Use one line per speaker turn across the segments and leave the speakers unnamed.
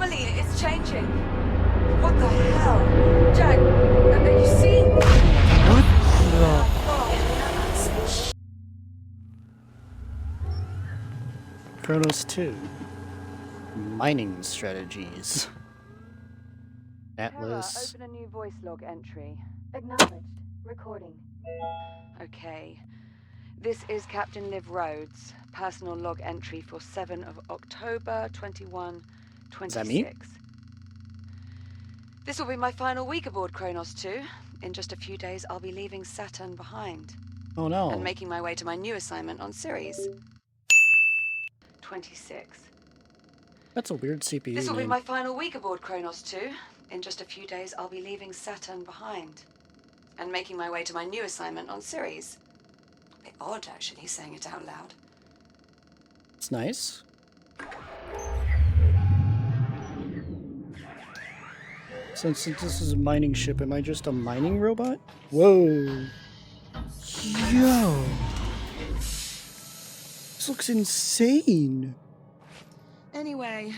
anomaly is changing. What the hell? Jack, are you seeing me?
What the?
Oh,
Chronos 2. Mining strategies.
Hera,
Atlas.
open a new voice log entry.
Acknowledged. Recording.
Okay. This is Captain Liv Rhodes, personal log entry for 7 of October 21,
Is that me?
26. This will be my final week aboard Kronos 2. In just a few days, I'll be leaving Saturn behind
Oh no.
and making my way to my new assignment on Ceres. 26.
That's a weird CPU
This will be
name.
my final week aboard Kronos 2. In just a few days, I'll be leaving Saturn behind and making my way to my new assignment on Ceres. A bit odd, actually, saying it out loud.
It's nice. Since this is a mining ship, am I just a mining robot? Whoa. Yo. This looks insane.
Anyway,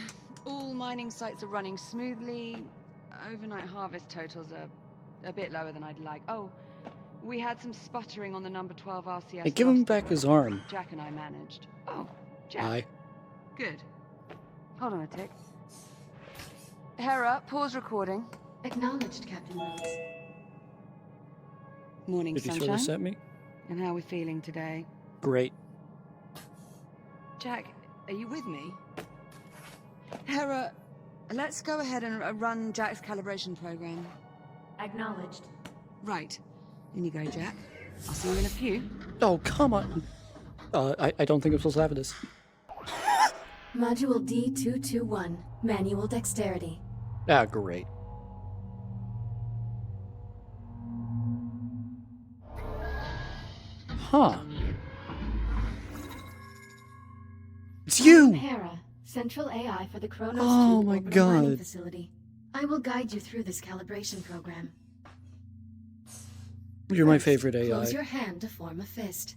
all mining sites are running smoothly. Overnight harvest totals are a bit lower than I'd like. Oh, we had some sputtering on the number 12 RCS.
Hey, give him
lost
back
that
his arm.
Jack and I managed. Oh, Jack.
Hi.
Good. Hold on a tick. Hera, pause recording.
Acknowledged, Captain Rhodes.
Morning,
Did you throw
sunshine.
this at me?
And how are we feeling today?
Great.
Jack, are you with me? Hera, let's go ahead and run Jack's calibration program.
Acknowledged.
Right. In you go, Jack. I'll see you in a few.
Oh, come on. I don't think I'm supposed to have this.
Module D221. Manual dexterity.
Ah, great. Huh. It's
I
you!
am Hera, Central AI for the Kronos
Oh
2
my
orbital mining
God.
facility. I will guide you through this calibration program.
You're my
First,
favorite AI.
Close your hand to form a fist.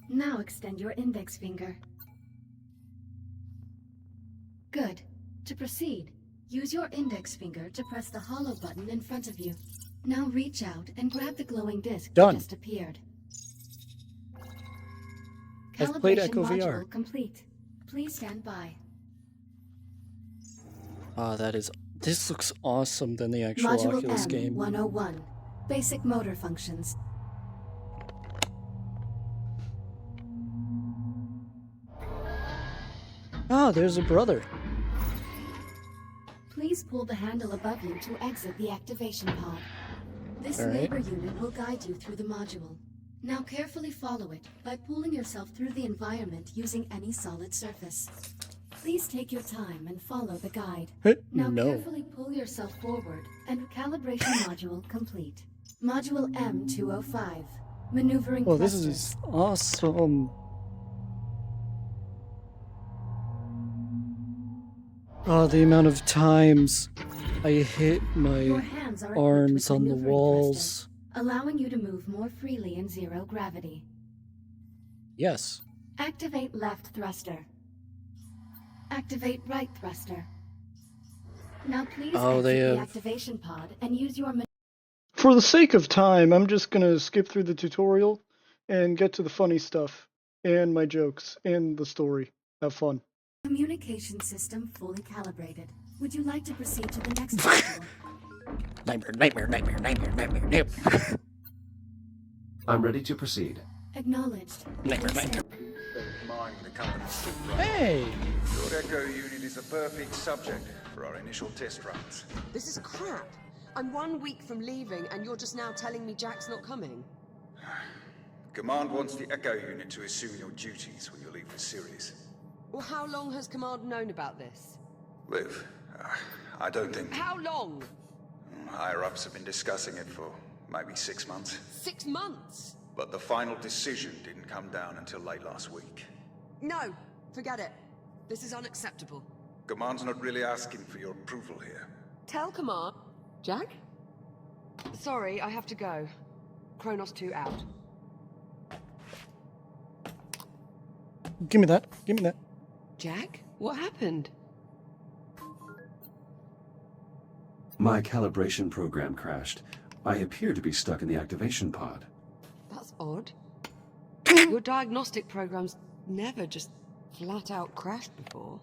Now extend your index finger. Good. To proceed, use your index finger to press the hollow button in front of you. Now reach out and grab the glowing disc
Done.
that just appeared.
I've played
Calibration
Echo
module
VR.
complete. Please stand by.
Ah, this looks awesome than the actual
Module
Oculus game.
M101. Basic motor functions.
Ah, there's a brother.
Please pull the handle above you to exit the activation pod. This
All right.
labor unit will guide you through the module. Now carefully follow it by pulling yourself through the environment using any solid surface. Please take your time and follow the guide. Now
No.
carefully pull yourself forward and calibration module complete. Module M205. Maneuvering
Oh, this
clusters.
is awesome. Oh, the amount of times I hit
Your
my
hands are equipped
arms
with
on the
maneuvering
walls.
thrusters, allowing you to move more freely in zero gravity.
Yes.
Activate left thruster. Activate right thruster. Now please
Oh,
exit
they
the
have-
activation pod and use your
For the sake of time, I'm just gonna skip through the tutorial and get to the funny stuff and my jokes and the story. Have fun.
communication system fully calibrated. Would you like to proceed to the next module?
Nightmare.
I'm ready to proceed.
Acknowledged.
Nightmare.
Mind the company.
Hey!
Your Echo unit is a perfect subject for our initial test runs.
This is crap. I'm 1 week from leaving, and you're just now telling me Jack's not coming.
Command wants the Echo unit to assume your duties when you leave for Ceres.
Well, how long has Command known about this?
Liv, I don't think
How long?
higher-ups have been discussing it for maybe 6 months.
6 months?
But the final decision didn't come down until late last week.
No, forget it. This is unacceptable.
Command's not really asking for your approval here.
Tell Command. Jack?
Sorry, I have to go. Kronos 2 out.
Give me that.
Jack? What happened?
My calibration program crashed. I appear to be stuck in the activation pod.
That's odd. Your diagnostic program's never just flat out crashed before.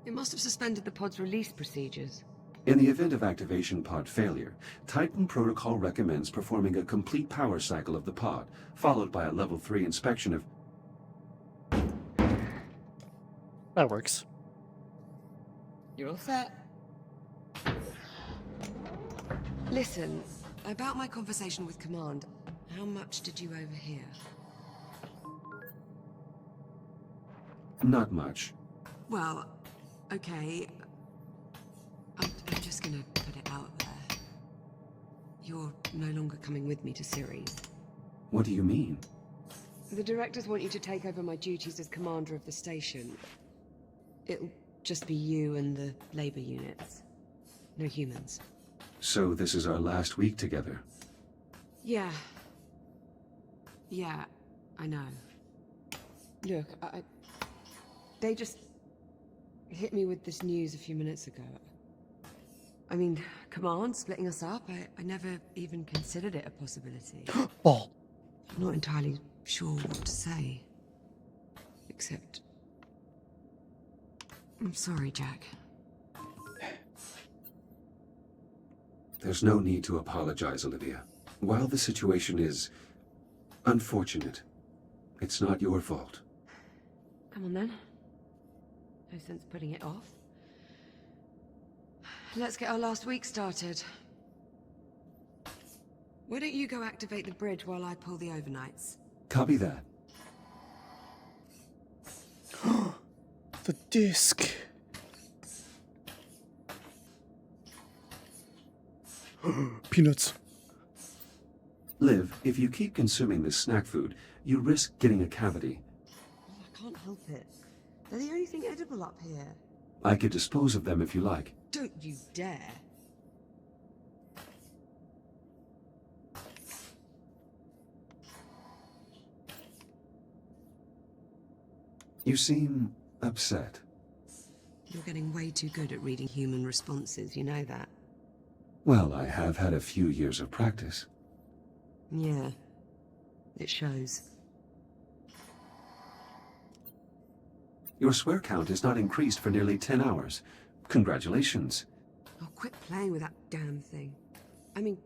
It must have suspended the pod's release procedures.
In the event of activation pod failure, Titan Protocol recommends performing a complete power cycle of the pod, followed by a level 3 inspection of...
That works.
You're all set. Listen, about my conversation with Command, how much did you overhear?
Not much.
Well, okay. I'm just gonna put it out there. You're no longer coming with me to Ceres.
What do you mean?
The directors want you to take over my duties as commander of the station. It'll just be you and the labor units. No humans.
So this is our last week together.
Yeah. Yeah, I know. Look, they just hit me with this news a few minutes ago. I mean, Command splitting us up, I never even considered it a possibility.
Ball.
I'm not entirely sure what to say. Except... I'm sorry, Jack.
There's no need to apologize, Olivia. While the situation is unfortunate, it's not your fault.
Come on then. No sense putting it off. Let's get our last week started. Why don't you go activate the bridge while I pull the overnights?
Copy that.
The disc. Peanuts.
Liv, if you keep consuming this snack food, you risk getting a cavity.
I can't help it. They're the only thing edible up here.
I could dispose of them if you like.
Don't you dare.
You seem upset.
You're getting way too good at reading human responses, you know that?
Well, I have had a few years of practice.
Yeah. It shows.
Your swear count is not increased for nearly 10 hours. Congratulations.
Oh, quit playing with that damn thing. I mean...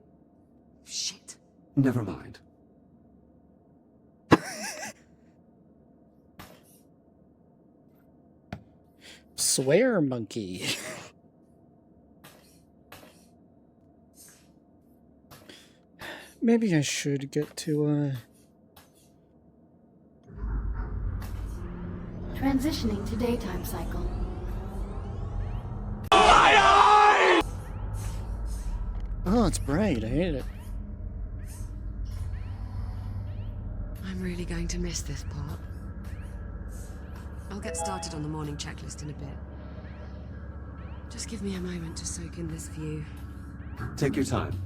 shit.
Never mind.
Swear monkey. Maybe I should get to,
Transitioning to daytime cycle.
Oh, it's bright. I hate it.
I'm really going to miss this part. I'll get started on the morning checklist in a bit. Just give me a moment to soak in this view.
Take your time.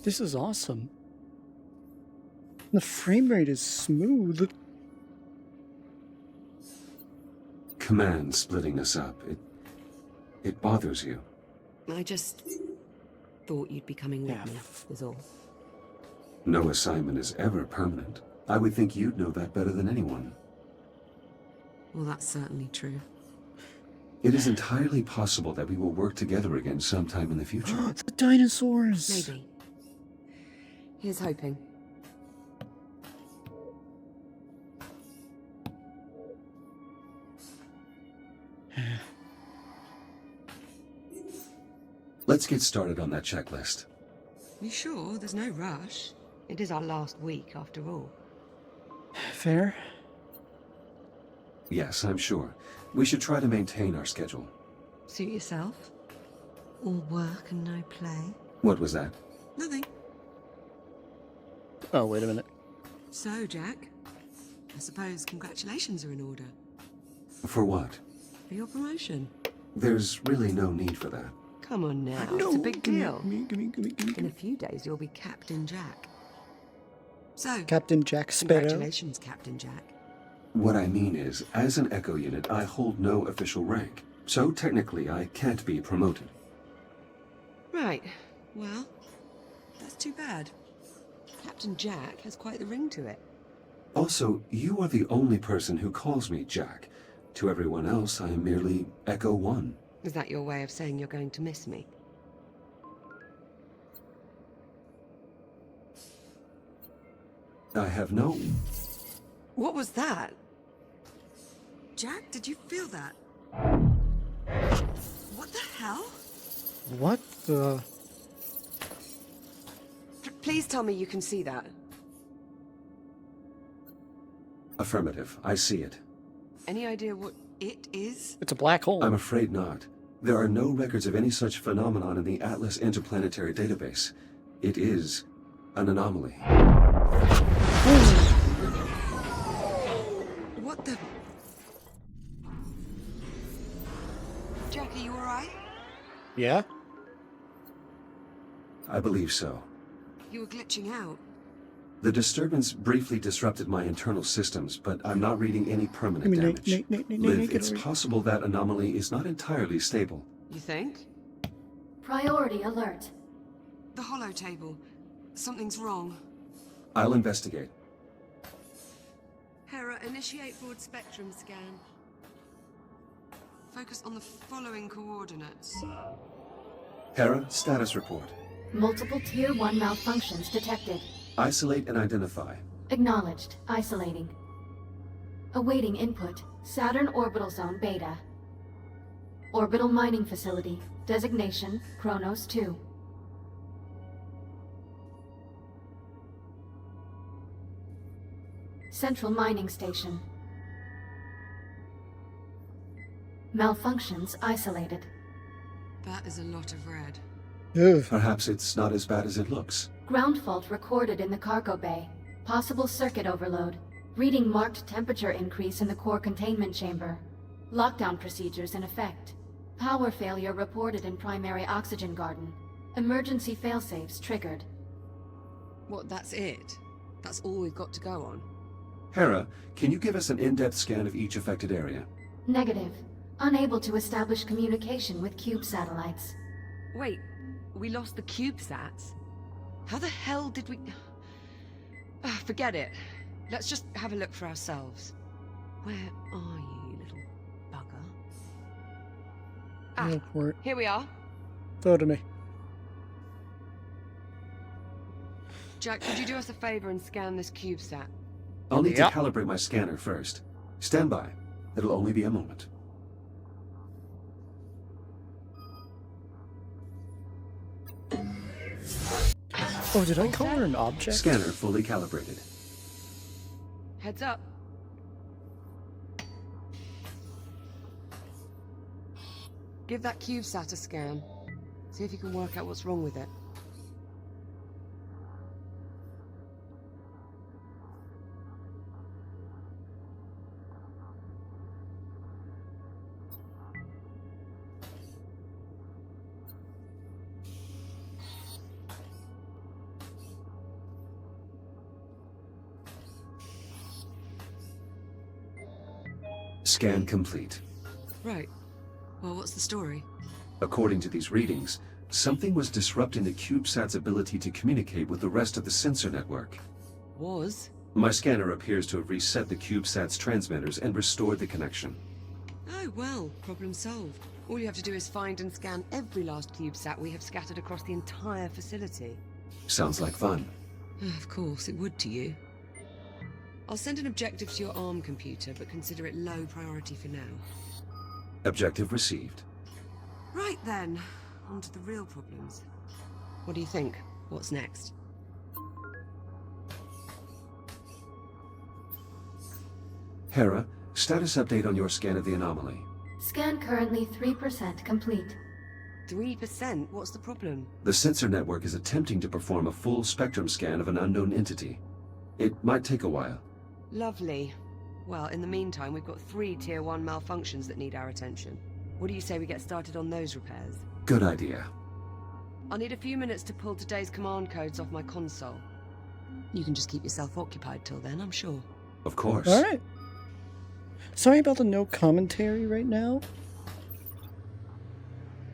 This is awesome. The frame rate is smooth.
Command splitting us up. It bothers you.
I just thought you'd be coming with
Yeah.
me, is all.
No assignment is ever permanent. I would think you'd know that better than anyone.
Well, that's certainly true.
It is entirely possible that we will work together again sometime in the future.
The dinosaurs.
Maybe. Here's hoping.
Let's get started on that checklist.
You sure? There's no rush. It is our last week, after all.
Fair.
Yes, I'm sure. We should try to maintain our schedule.
Suit yourself. All work and no play.
What was that?
Nothing.
Oh, wait a minute.
So, Jack, I suppose congratulations are in order.
For what?
For your promotion.
There's really no need for that.
Come on now, it's a big deal. In a few days, you'll be Captain Jack. So,
Captain Jack Sparrow.
congratulations, Captain Jack.
What I mean is, as an Echo unit, I hold no official rank. So technically, I can't be promoted.
Right. Well, that's too bad. Captain Jack has quite the ring to it.
Also, you are the only person who calls me Jack. To everyone else, I am merely Echo 1.
Is that your way of saying you're going to miss me?
I have no...
What was that? Jack, did you feel that? What the hell?
What the?
Please tell me you can see that.
Affirmative. I see it.
Any idea what it is?
It's a black hole.
I'm afraid not. There are no records of any such phenomenon in the Atlas Interplanetary Database. It is an anomaly.
What the... Jack, are you alright?
Yeah?
I believe so.
You were glitching out.
The disturbance briefly disrupted my internal systems, but I'm not reading any permanent damage. Liv, it's possible that anomaly is not entirely stable.
You think?
Priority alert.
The hollow table. Something's wrong.
I'll investigate.
Hera, initiate broad spectrum scan. Focus on the following coordinates.
Hera, status report.
Multiple Tier 1 malfunctions detected.
Isolate and identify.
Acknowledged. Isolating. Awaiting input. Saturn Orbital Zone Beta. Orbital Mining Facility. Designation, Kronos 2. Central Mining Station. Malfunctions isolated.
That is a lot of red.
Ugh.
Perhaps it's not as bad as it looks.
Ground fault recorded in the cargo bay. Possible circuit overload. Reading marked temperature increase in the core containment chamber. Lockdown procedures in effect. Power failure reported in primary oxygen garden. Emergency failsafes triggered.
What, that's it? That's all we've got to go on?
Hera, can you give us an in-depth scan of each affected area?
Negative. Unable to establish communication with cube satellites.
Wait, we lost the CubeSats? How the hell did we... forget it. Let's just have a look for ourselves. Where are you, little bugger? Ah,
Airport.
Here we are.
Throw it to me.
Jack, could you do us a favor and scan this CubeSat?
I'll need
Yep.
to calibrate my scanner first. Stand by. It'll only be a moment.
Oh, did I call her an object?
Scanner fully calibrated.
Heads up.
Give that CubeSat a scan. See if you can work out what's wrong with it.
Scan complete.
Right. Well, what's the story?
According to these readings, something was disrupting the CubeSat's ability to communicate with the rest of the sensor network.
Was?
My scanner appears to have reset the CubeSat's transmitters and restored the connection.
Oh, well, problem solved. All you have to do is find and scan every last CubeSat we have scattered across the entire facility.
Sounds like fun.
Of course, it would to you. I'll send an objective to your ARM computer, but consider it low priority for now.
Objective received.
Right then, on to the real problems. What do you think? What's next?
Hera, status update on your scan of the anomaly.
Scan currently 3% complete.
3%? What's the problem?
The sensor network is attempting to perform a full spectrum scan of an unknown entity. It might take a while.
Lovely. Well, in the meantime, we've got 3 Tier 1 malfunctions that need our attention. What do you say we get started on those repairs?
Good idea.
I'll need a few minutes to pull today's command codes off my console. You can just keep yourself occupied till then, I'm sure.
Of course.
Alright. Sorry about the no commentary right now.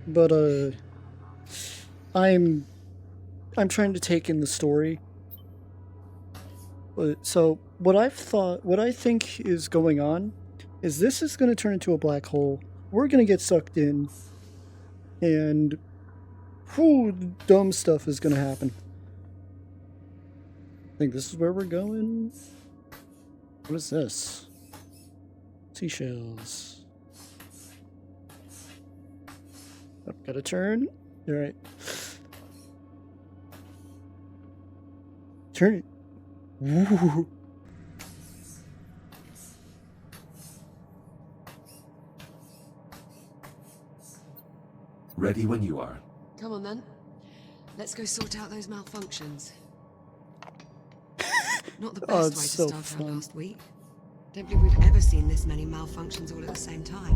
But, I'm trying to take in the story. So what I think is going on is this is going to turn into a black hole. We're going to get sucked in, and dumb stuff is going to happen. I think this is where we're going. What is this? Seashells. I've got to turn. All right. Turn it. Woo.
Ready when you are.
Come on then. Let's go sort out those malfunctions. Not the best way to
it's so
start
fun.
our last week. Don't believe we've ever seen this many malfunctions all at the same time.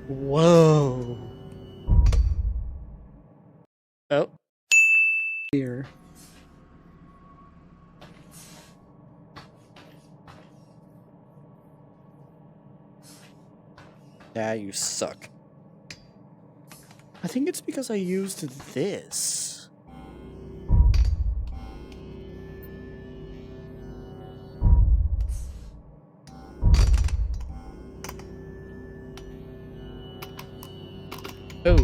Whoa. Oh. Here. Yeah, you suck. I think it's because I used this. Oh,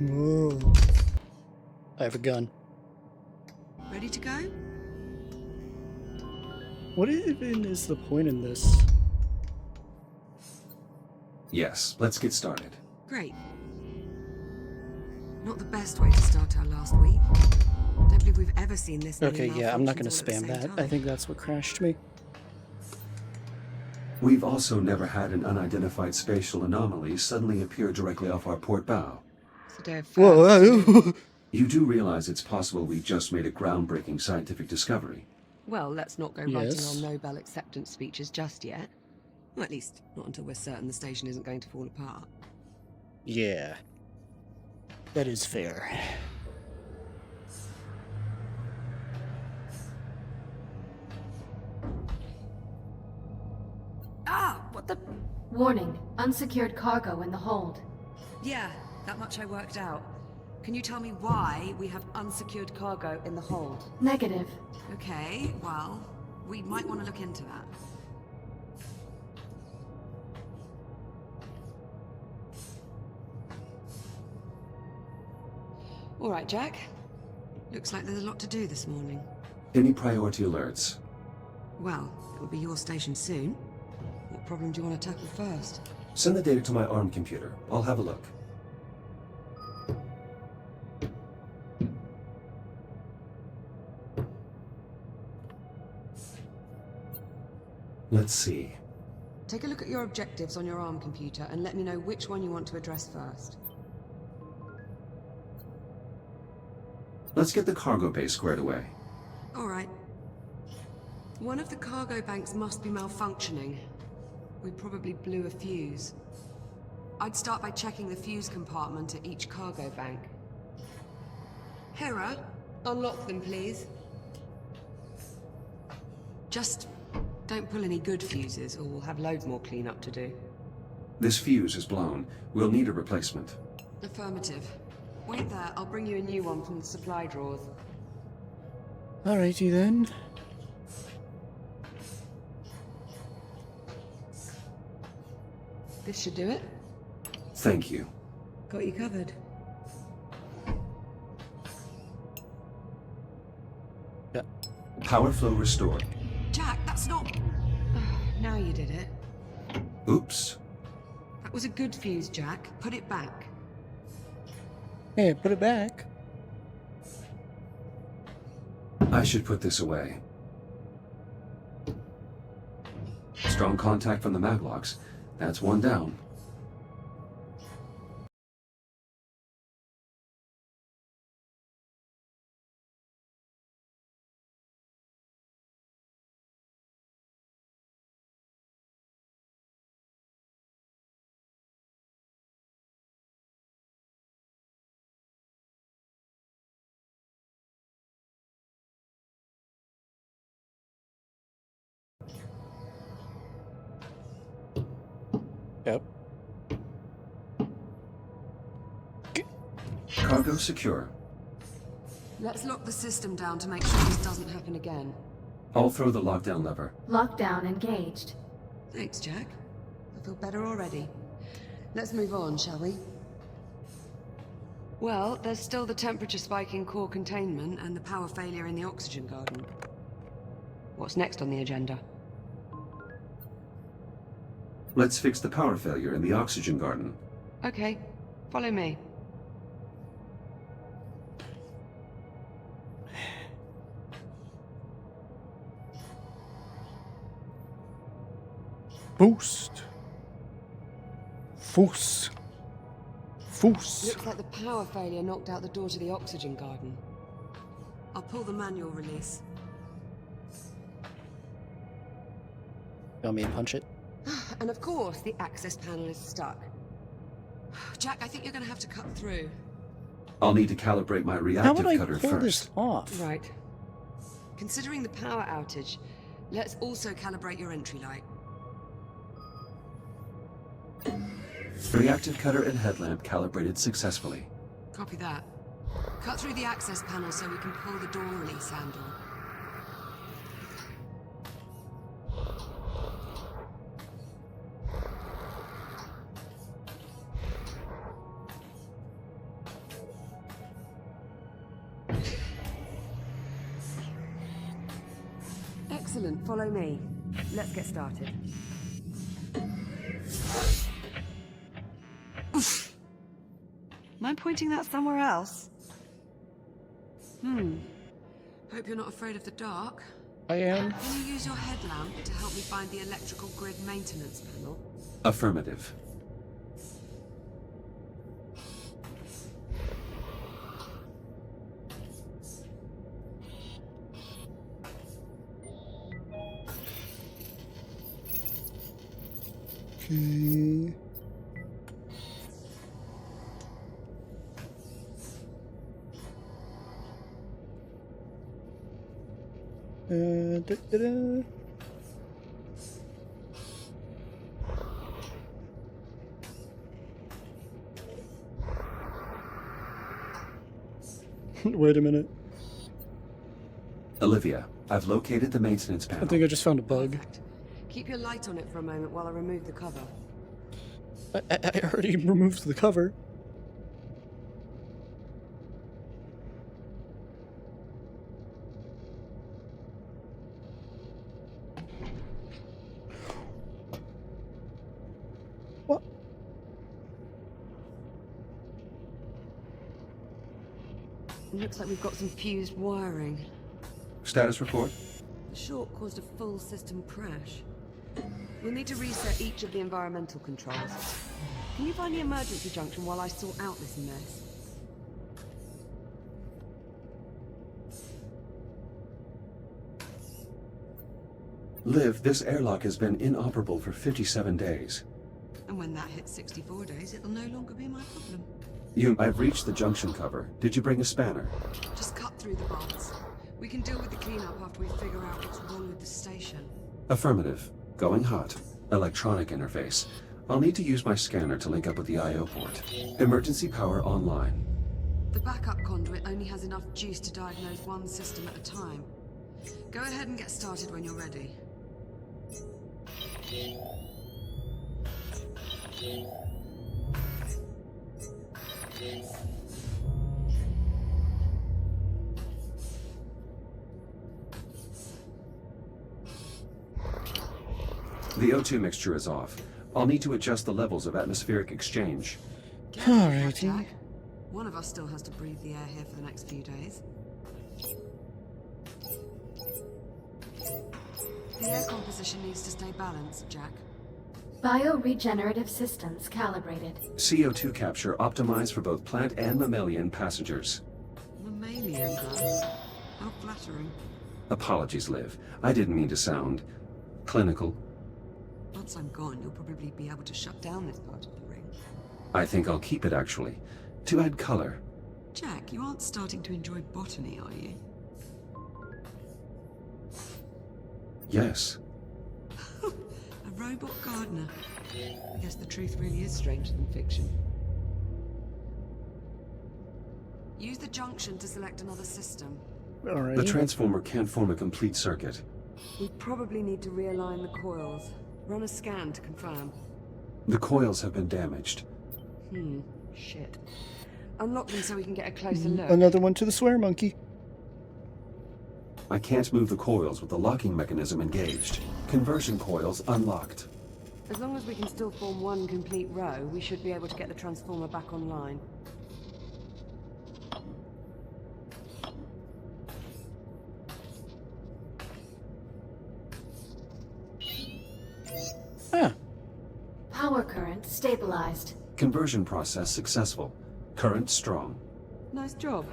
Whoa. I have a gun.
Ready to go?
What even is the point in this?
Yes, let's get started.
Great. Not the best way to start our last week. Don't believe we've ever seen this many
Okay, yeah, I'm not going to
malfunctions all at
spam
the same
that. I
time.
think that's what crashed me.
We've also never had an unidentified spatial anomaly suddenly appear directly off our port bow.
It's a day of
Whoa.
firsts.
You do realize it's possible we just made a groundbreaking scientific discovery.
Well, let's not go
Yes.
writing our Nobel acceptance speeches just yet. Well, at least, not until we're certain the station isn't going to fall apart.
Yeah. That is fair.
Ah! What the...
Warning, unsecured cargo in the hold.
Yeah, that much I worked out. Can you tell me why we have unsecured cargo in the hold?
Negative.
Okay, well, we might want to look into that. All right, Jack.
Looks like there's a lot to do this morning.
Any priority alerts?
Well, it'll be your station soon. What problem do you want to tackle first?
Send the data to my ARM computer. I'll have a look. Let's see.
Take a look at your objectives on your ARM computer and let me know which one you want to address first.
Let's get the cargo bay squared away.
All right. One of the cargo banks must be malfunctioning. We probably blew a fuse. I'd start by checking the fuse compartment at each cargo bank. Hera, unlock them, please. Just don't pull any good fuses, or we'll have loads more cleanup to do.
This fuse is blown. We'll need a replacement.
Affirmative. Wait there, I'll bring you a new one from the supply drawers.
Alrighty then.
This should do it.
Thank you.
Got you covered.
Yeah.
Power flow restored.
Jack, that's not... Now you did it.
Oops.
That was a good fuse, Jack. Put it back.
Hey, put it back.
I should put this away. Strong contact from the maglocks. That's one down.
Yep.
Cargo secure.
Let's lock the system down to make sure this doesn't happen again.
I'll throw the lockdown lever.
Lockdown engaged.
Thanks, Jack. I feel better already. Let's move on, shall we? Well, there's still the temperature spike in core containment and the power failure in the oxygen garden. What's next on the agenda?
Let's fix the power failure in the oxygen garden.
Okay, follow me.
Boost. Foos. Foos.
Looks like the power failure knocked out the door to the oxygen garden. I'll pull the manual release.
You want me to punch it?
And of course, the access panel is stuck. Jack, I think you're gonna have to cut through.
I'll need to calibrate my
How
reactive
would I
cutter
pull
first.
this off?
Right. Considering the power outage, let's also calibrate your entry light.
Reactive cutter and headlamp calibrated successfully.
Copy that. Cut through the access panel so we can pull the door release handle. Excellent, follow me. Let's get started.
Am I pointing that somewhere else?
Hope you're not afraid of the dark.
I am.
Can you use your headlamp to help me find the electrical grid maintenance panel?
Affirmative.
Okay. Da-da-da. Wait a minute.
Olivia, I've located the maintenance
I
panel.
think I just found a bug.
Perfect. Keep your light on it for a moment while I remove the cover.
I already removed the cover. What?
Looks like we've got some fused wiring.
Status report?
The short caused a full system crash. We'll need to reset each of the environmental controls. Can you find the emergency junction while I sort out this mess?
Liv, this airlock has been inoperable for 57 days.
And when that hits 64 days, it'll no longer be my problem.
I've reached the junction cover. Did you bring a spanner?
Just cut through the bolts. We can deal with the cleanup after we figure out what's wrong with the station.
Affirmative. Going hot. Electronic interface. I'll need to use my scanner to link up with the I/O port. Emergency power online.
The backup conduit only has enough juice to diagnose one system at a time. Go ahead and get started when you're ready.
The O2 mixture is off. I'll need to adjust the levels of atmospheric exchange.
Alrighty.
Jack. One of us still has to breathe the air here for the next few days. The air composition needs to stay balanced, Jack.
Bioregenerative systems calibrated.
CO2 capture optimized for both plant and mammalian passengers.
Mammalian, huh? How flattering.
Apologies, Liv. I didn't mean to sound clinical.
Once I'm gone, you'll probably be able to shut down this part of the ring.
I think I'll keep it, actually. To add color.
Jack, you aren't starting to enjoy botany, are you?
Yes.
A robot gardener. I guess the truth really is stranger than fiction. Use the junction to select another system.
Alright.
The transformer can't form a complete circuit.
We probably need to realign the coils. Run a scan to confirm.
The coils have been damaged.
Shit. Unlock them so we can get a closer look.
Another one to the swear monkey.
I can't move the coils with the locking mechanism engaged. Conversion coils unlocked.
As long as we can still form one complete row, we should be able to get the transformer back online.
Ah,
Power current stabilized.
Conversion process successful. Current strong.
Nice job.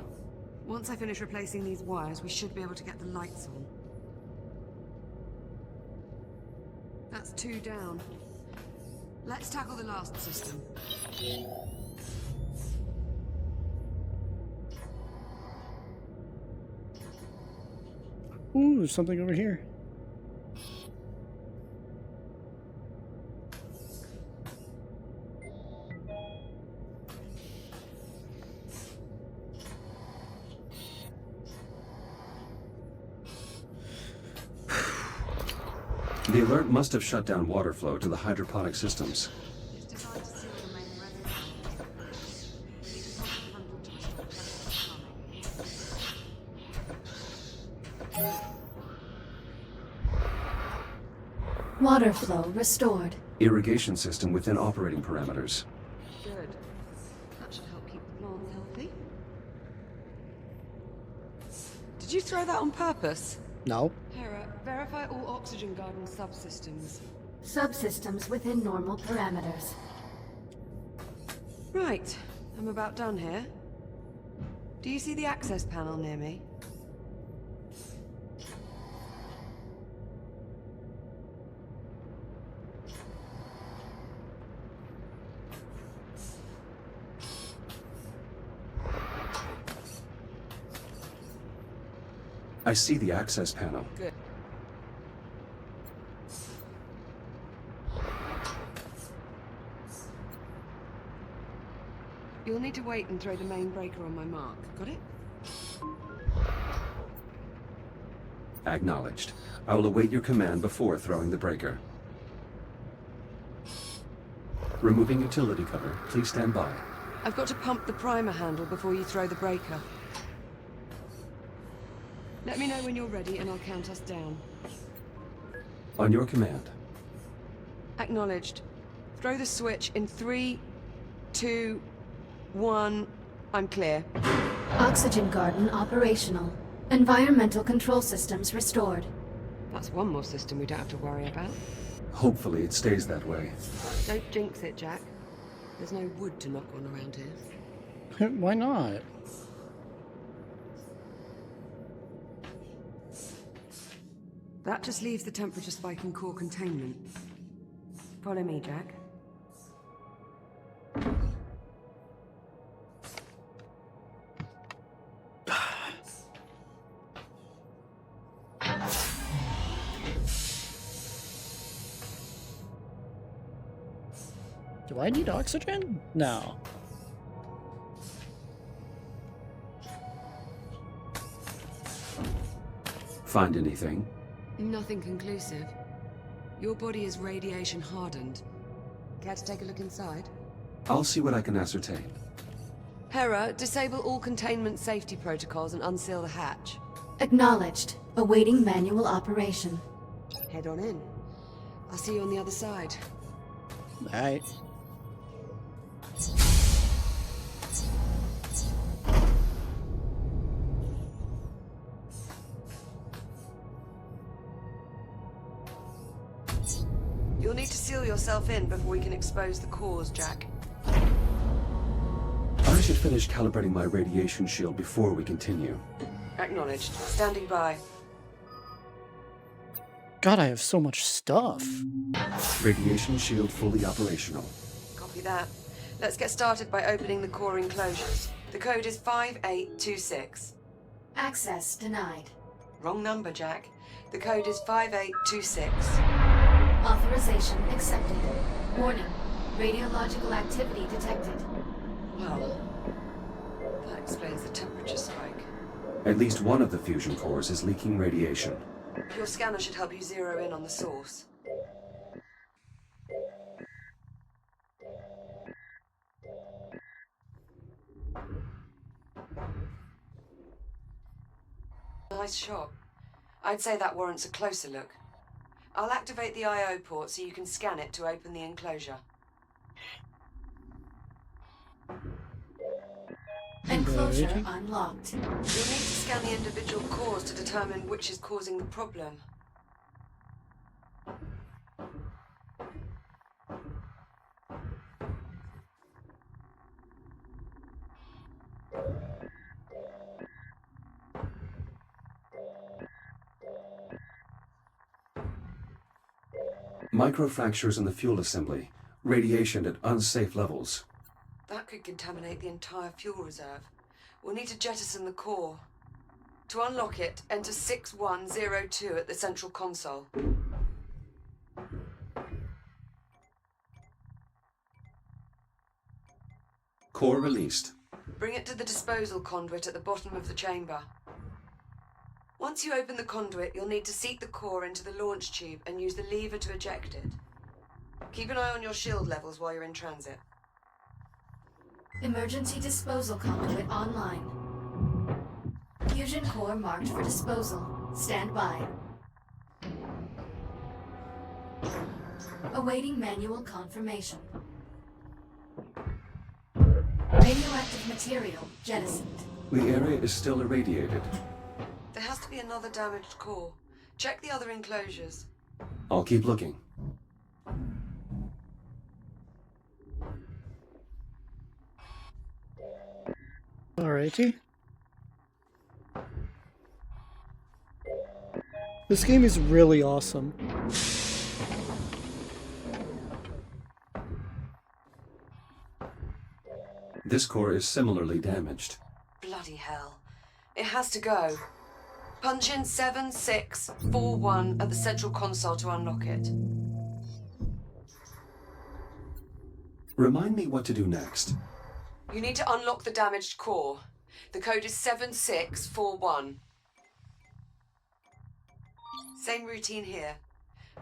Once I finish replacing these wires, we should be able to get the lights on. That's 2 down. Let's tackle the last system.
ooh, there's something over here.
The alert must have shut down water flow to the hydroponic systems.
It's designed to seal the main reservoir. We need to pump the handle to stop the
Water flow restored.
Irrigation system within operating parameters.
Good. That should help keep the plants healthy. Did you throw that on purpose?
No.
Hera, verify all oxygen garden subsystems.
Subsystems within normal parameters.
Right, I'm about done here. Do you see the access panel near me?
I see the access panel.
Good. You'll need to wait and throw the main breaker on my mark. Got it?
Acknowledged. I will await your command before throwing the breaker. Removing utility cover. Please stand by.
I've got to pump the primer handle before you throw the breaker. Let me know when you're ready and I'll count us down.
On your command.
Acknowledged. Throw the switch in 3, 2, 1. I'm clear.
Oxygen garden operational. Environmental control systems restored.
That's one more system we don't have to worry about.
Hopefully it stays that way.
Don't jinx it, Jack. There's no wood to knock on around here.
Why not?
That just leaves the temperature spike in core containment. Follow me, Jack.
Do I need oxygen? No.
Find anything?
Nothing conclusive. Your body is radiation hardened. Care to take a look inside?
I'll see what I can ascertain.
Hera, disable all containment safety protocols and unseal the hatch.
Acknowledged. Awaiting manual operation.
Head on in. I'll see you on the other side.
Alright.
You'll need to seal yourself in before we can expose the cores, Jack.
I should finish calibrating my radiation shield before we continue.
Acknowledged. Standing by.
God, I have so much stuff.
Radiation shield fully operational.
Copy that. Let's get started by opening the core enclosures. The code is 5826.
Access denied.
Wrong number, Jack. The code is 5826.
Authorization accepted. Warning. Radiological activity detected.
Well, that explains the temperature spike.
At least one of the fusion cores is leaking radiation.
Your scanner should help you zero in on the source. Nice shot. I'd say that warrants a closer look. I'll activate the I/O port so you can scan it to open the enclosure.
Enclosure unlocked.
You'll need to scan the individual cores to determine which is causing the problem.
Microfractures in the fuel assembly. Radiation at unsafe levels.
That could contaminate the entire fuel reserve. We'll need to jettison the core. To unlock it, enter 6102 at the central console.
Core released.
Bring it to the disposal conduit at the bottom of the chamber. Once you open the conduit, you'll need to seat the core into the launch tube and use the lever to eject it. Keep an eye on your shield levels while you're in transit.
Emergency disposal conduit online. Fusion core marked for disposal. Stand by. Awaiting manual confirmation. Radioactive material jettisoned.
The area is still irradiated.
There has to be another damaged core. Check the other enclosures.
I'll keep looking.
Alrighty. This game is really awesome.
This core is similarly damaged.
Bloody hell. It has to go. Punch in 7641 at the central console to unlock it.
Remind me what to do next.
You need to unlock the damaged core. The code is 7641. Same routine here.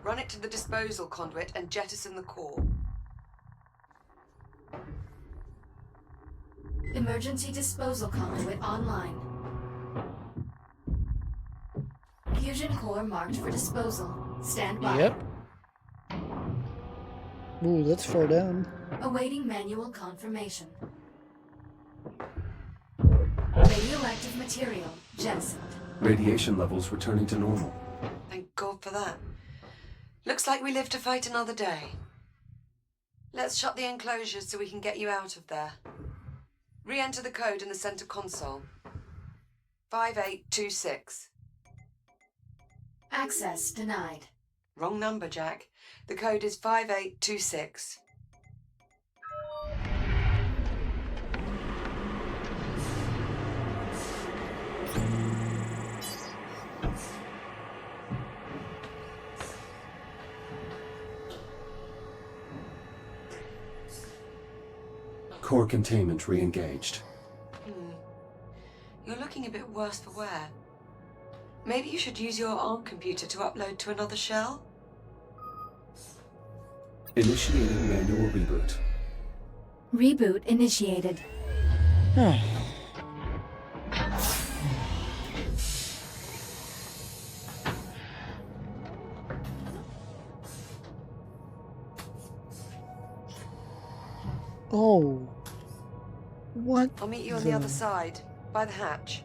Run it to the disposal conduit and jettison the core.
Emergency disposal conduit online. Fusion core marked for disposal. Stand by.
Yep. Ooh, that's far down.
Awaiting manual confirmation. Radioactive material jettisoned.
Radiation levels returning to normal.
Thank God for that. Looks like we live to fight another day. Let's shut the enclosures so we can get you out of there. Re-enter the code in the center console. 5826.
Access denied.
Wrong number, Jack. The code is 5826.
Core containment re-engaged.
You're looking a bit worse for wear. Maybe you should use your ARM computer to upload to another shell?
Initiating manual reboot.
Reboot initiated.
Oh. What?
I'll meet you on the other side, by the hatch.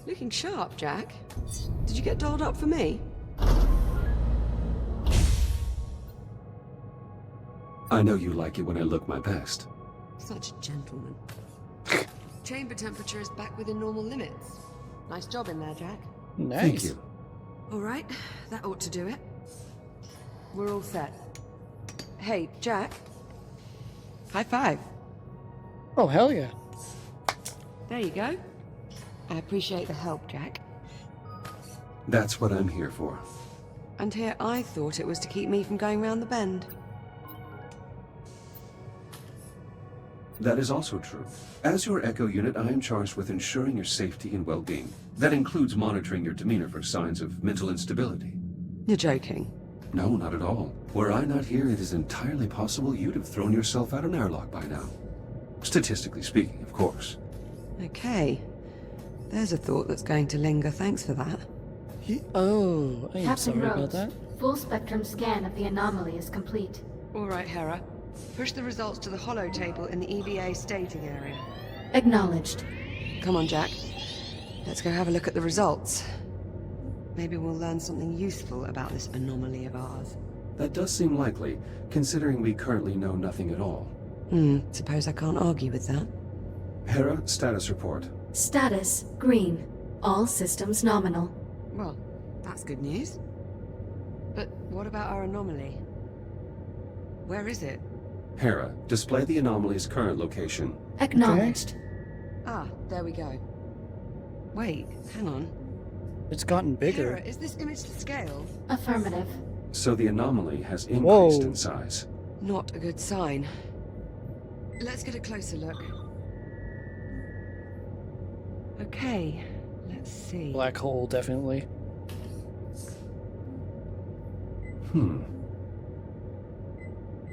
Looking sharp, Jack. Did you get dolled up for me?
I know you like it when I look my best.
Such a gentleman. Chamber temperature is back within normal limits. Nice job in there, Jack.
Nice.
Thank you.
All right, that ought to do it. We're all set. Hey, Jack, High five.
Oh, hell yeah.
There you go. I appreciate the help, Jack.
That's what I'm here for.
And here I thought it was to keep me from going round the bend.
That is also true. As your Echo unit, I am charged with ensuring your safety and well-being. That includes monitoring your demeanor for signs of mental instability.
You're joking.
No, not at all. Were I not here, it is entirely possible you'd have thrown yourself out an airlock by now. Statistically speaking, of course.
Okay. There's a thought that's going to linger. Thanks for that.
Oh, I am
Captain
sorry about
Rhodes,
that.
full spectrum scan of the anomaly is complete.
All right, Hera. Push the results to the holo table in the EVA staging area.
Acknowledged.
Come on, Jack. Let's go have a look at the results. Maybe we'll learn something useful about this anomaly of ours.
That does seem likely, considering we currently know nothing at all.
Suppose I can't argue with that.
Hera, status report.
Status green. All systems nominal.
Well, that's good news. But what about our anomaly? Where is it?
Hera, display the anomaly's current location.
Acknowledged.
Ah, there we go. Wait, hang on.
It's gotten bigger.
Hera, is this image to scale?
Affirmative.
So the anomaly has increased
Whoa.
in size.
Not a good sign.
Let's get a closer look. Okay, let's see.
Black hole, definitely.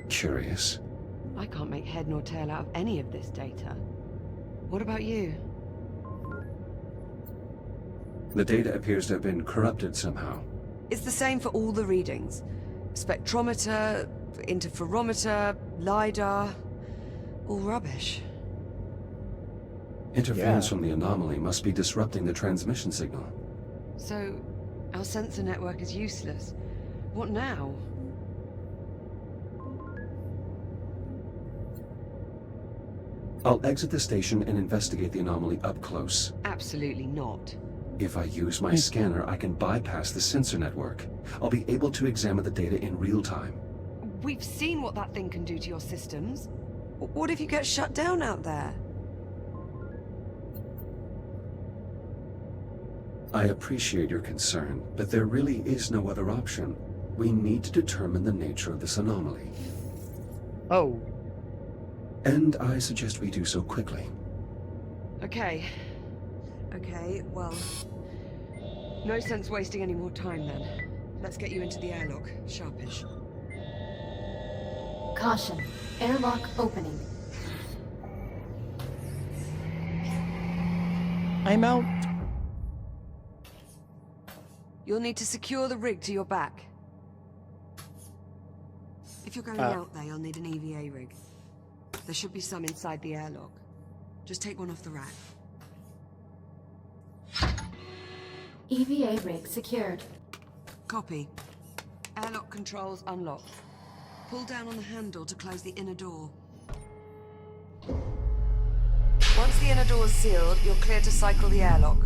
Curious.
I can't make head nor tail out of any of this data. What about you?
The data appears to have been corrupted somehow.
It's the same for all the readings. Spectrometer, interferometer, LiDAR. All rubbish.
Interference
Yeah.
from the anomaly must be disrupting the transmission signal.
So, our sensor network is useless. What now?
I'll exit the station and investigate the anomaly up close.
Absolutely not.
If I use my scanner, I can bypass the sensor network. I'll be able to examine the data in real time.
We've seen what that thing can do to your systems.
What if you get shut down out there?
I appreciate your concern, but there really is no other option. We need to determine the nature of this anomaly.
Oh,
And I suggest we do so quickly.
Okay,
Okay, well,
no sense wasting any more time then. Let's get you into the airlock, sharpish.
Caution. Airlock opening.
I'm out.
you'll need to secure the rig to your back. If you're going out there, you'll need an EVA rig. There should be some inside the airlock. Just take one off the rack.
EVA rig secured.
Copy. Airlock controls unlocked. Pull down on the handle to close the inner door. Once the inner door is sealed, you're clear to cycle the airlock.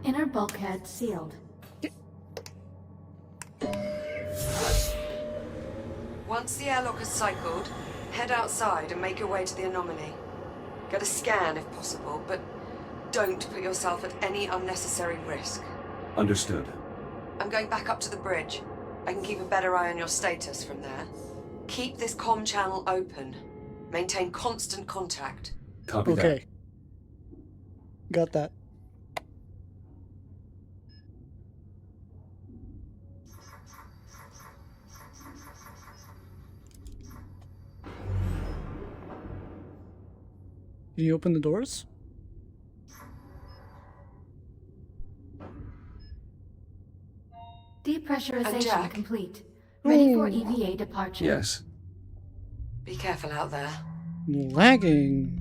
Inner bulkhead sealed.
Once the airlock is cycled, head outside and make your way to the anomaly. Get a scan if possible, but don't put yourself at any unnecessary risk.
Understood.
I'm going back up to the bridge. I can keep a better eye on your status from there. Keep this comm channel open. Maintain constant contact.
Copy that.
Okay. Got that. Can you open the doors?
Depressurization
Jack?
complete. Ready for
Ooh.
EVA departure.
Yes.
Be careful out there.
Lagging.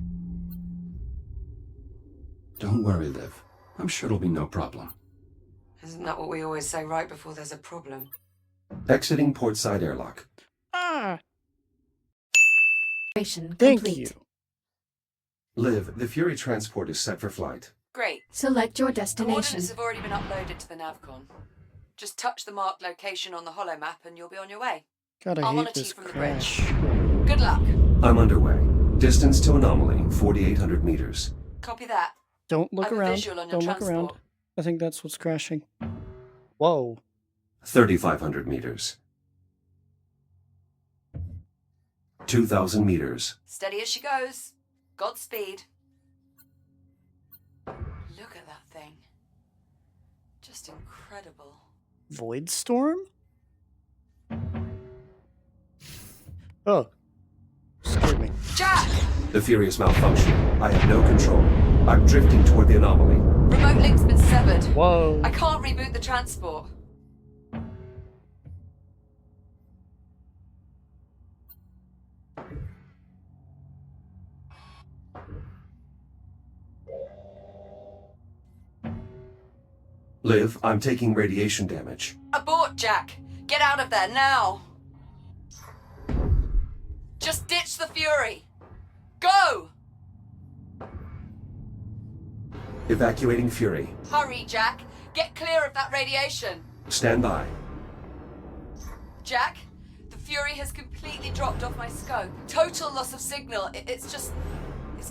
Don't worry, Liv. I'm sure it'll be no problem.
Isn't that what we always say right before there's a problem?
Exiting portside airlock.
Ah,
Depressurization
thank
complete.
you.
Liv, the Fury transport is set for flight.
Great.
Select your
Coordinates
destination.
have already been uploaded to the Navcon. Just touch the marked location on the holomap and you'll be on your way.
God, I
I'll
hate
monitor
this
you from the
crash.
bridge. Good luck.
I'm underway. Distance to anomaly, 4,800 meters.
Copy that.
Don't look
I have a
around.
visual on your
Don't look around.
transport.
I think that's what's crashing. Whoa.
3,500 meters. 2,000 meters.
Steady as she goes. Godspeed. Look at that thing. Just incredible.
Void Storm? Oh. Scared me.
Jack!
The Fury is malfunctioning. I have no control. I'm drifting toward the anomaly.
Remote link's been severed.
Whoa.
I can't reboot the transport.
Liv, I'm taking radiation damage.
Abort, Jack! Get out of there, now! Just ditch the Fury! Go!
Evacuating Fury.
Hurry, Jack! Get clear of that radiation!
Stand by.
Jack, the Fury has completely dropped off my scope. Total loss of signal. It's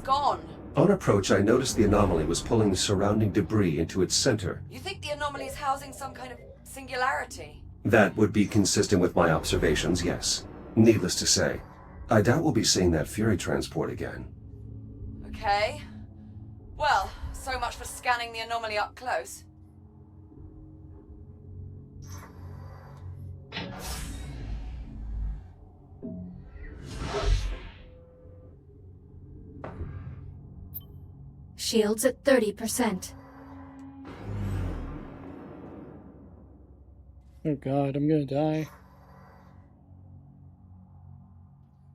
gone.
On approach, I noticed the anomaly was pulling the surrounding debris into its center.
You think the anomaly is housing some kind of singularity?
That would be consistent with my observations, yes. Needless to say, I doubt we'll be seeing that Fury transport again.
Okay. Well, so much for scanning the anomaly up close.
Shields at 30%.
Oh god, I'm gonna die.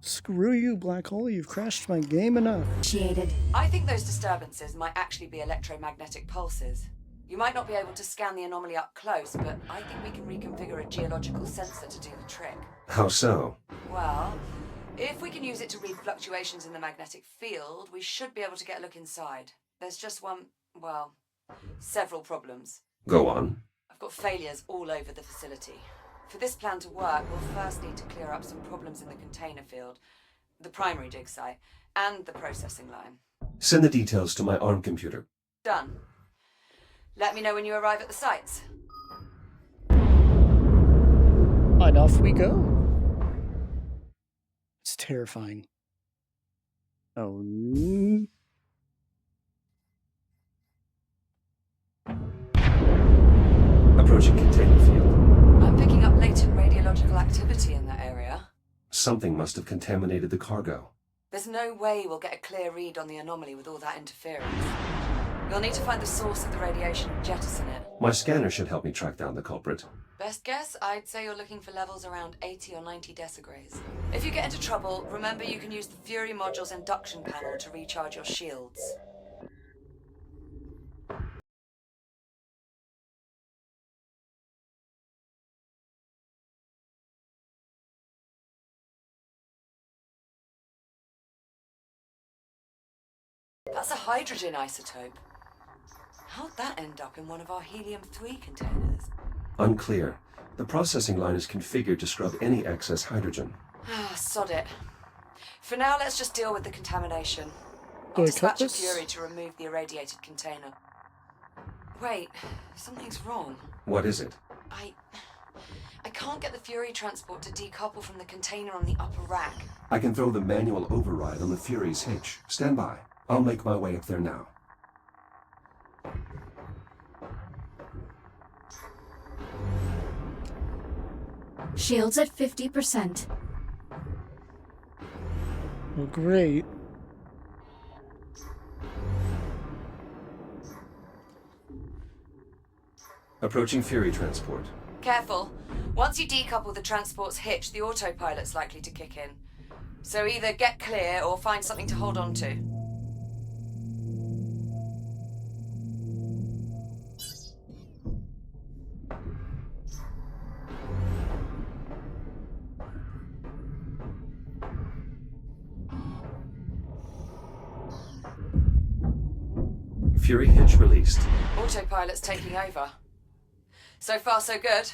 Screw you, Black Hole. You've crashed my game enough.
Initiated.
I think those disturbances might actually be electromagnetic pulses. You might not be able to scan the anomaly up close, but I think we can reconfigure a geological sensor to do the trick.
How so?
Well, if we can use it to read fluctuations in the magnetic field, we should be able to get a look inside. There's just several problems.
Go on.
I've got failures all over the facility. For this plan to work, we'll first need to clear up some problems in the container field, the primary dig site, and the processing line.
Send the details to my ARM computer.
Done. Let me know when you arrive at the sites.
And off we go. It's terrifying. Oh.
Approaching container field.
I'm picking up latent radiological activity in that area.
Something must have contaminated the cargo.
There's no way we'll get a clear read on the anomaly with all that interference. You'll need to find the source of the radiation and jettison it.
My scanner should help me track down the culprit.
Best guess, I'd say you're looking for levels around 80 or 90 decigrays. If you get into trouble, remember you can use the Fury module's induction panel to recharge your shields. That's a hydrogen isotope. How'd that end up in one of our helium-3 containers?
Unclear. The processing line is configured to scrub any excess hydrogen.
Ah, sod it. For now, let's just deal with the contamination.
Do
I'll
I cut
dispatch a
this?
Fury to remove the irradiated container. Wait, something's wrong.
What is it?
I can't get the Fury transport to decouple from the container on the upper rack.
I can throw the manual override on the Fury's hitch. Stand by. I'll make my way up there now.
Shields at 50%.
Well, great.
Approaching Fury transport.
Careful. Once you decouple the transport's hitch, the autopilot's likely to kick in. So either get clear or find something to hold on to.
Fury hitch released.
Autopilot's taking over. So far, so good.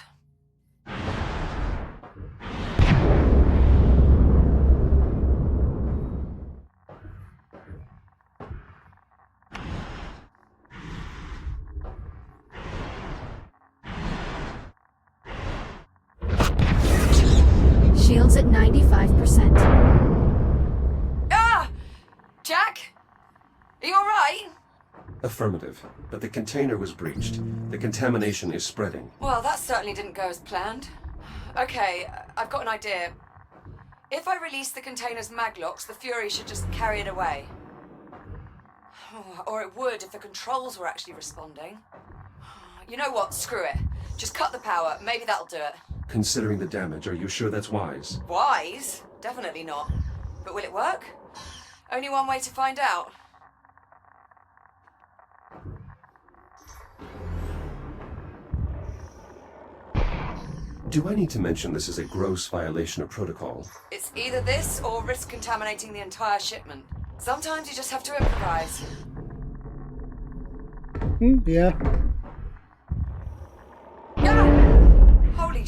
95%.
Ah! Jack? Are you alright?
Affirmative, but the container was breached. The contamination is spreading.
Well, that certainly didn't go as planned. Okay, I've got an idea. If I release the container's maglocks, the Fury should just carry it away. Or it would if the controls were actually responding. You know what? Screw it. Just cut the power. Maybe that'll do it.
Considering the damage, are you sure that's wise?
Wise? Definitely not. But will it work? Only one way to find out.
Do I need to mention this is a gross violation of protocol?
It's either this or risk contaminating the entire shipment. Sometimes you just have to improvise.
Yeah.
Ah! Holy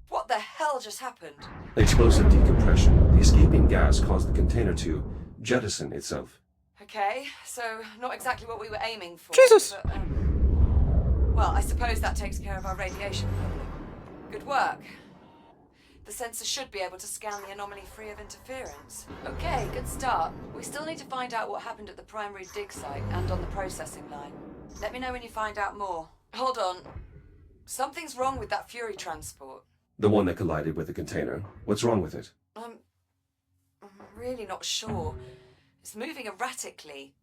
What the hell just happened?
Explosive decompression. The escaping gas caused the container to jettison itself.
Okay, so not exactly what we were aiming for.
Jesus!
But, well, I suppose that takes care of our radiation problem. Good work. The sensor should be able to scan the anomaly free of interference. Okay, good start. We still need to find out what happened at the primary dig site and on the processing line. Let me know when you find out more. Hold on. Something's wrong with that Fury transport.
The one that collided with the container. What's wrong with it?
I'm really not sure. It's moving erratically,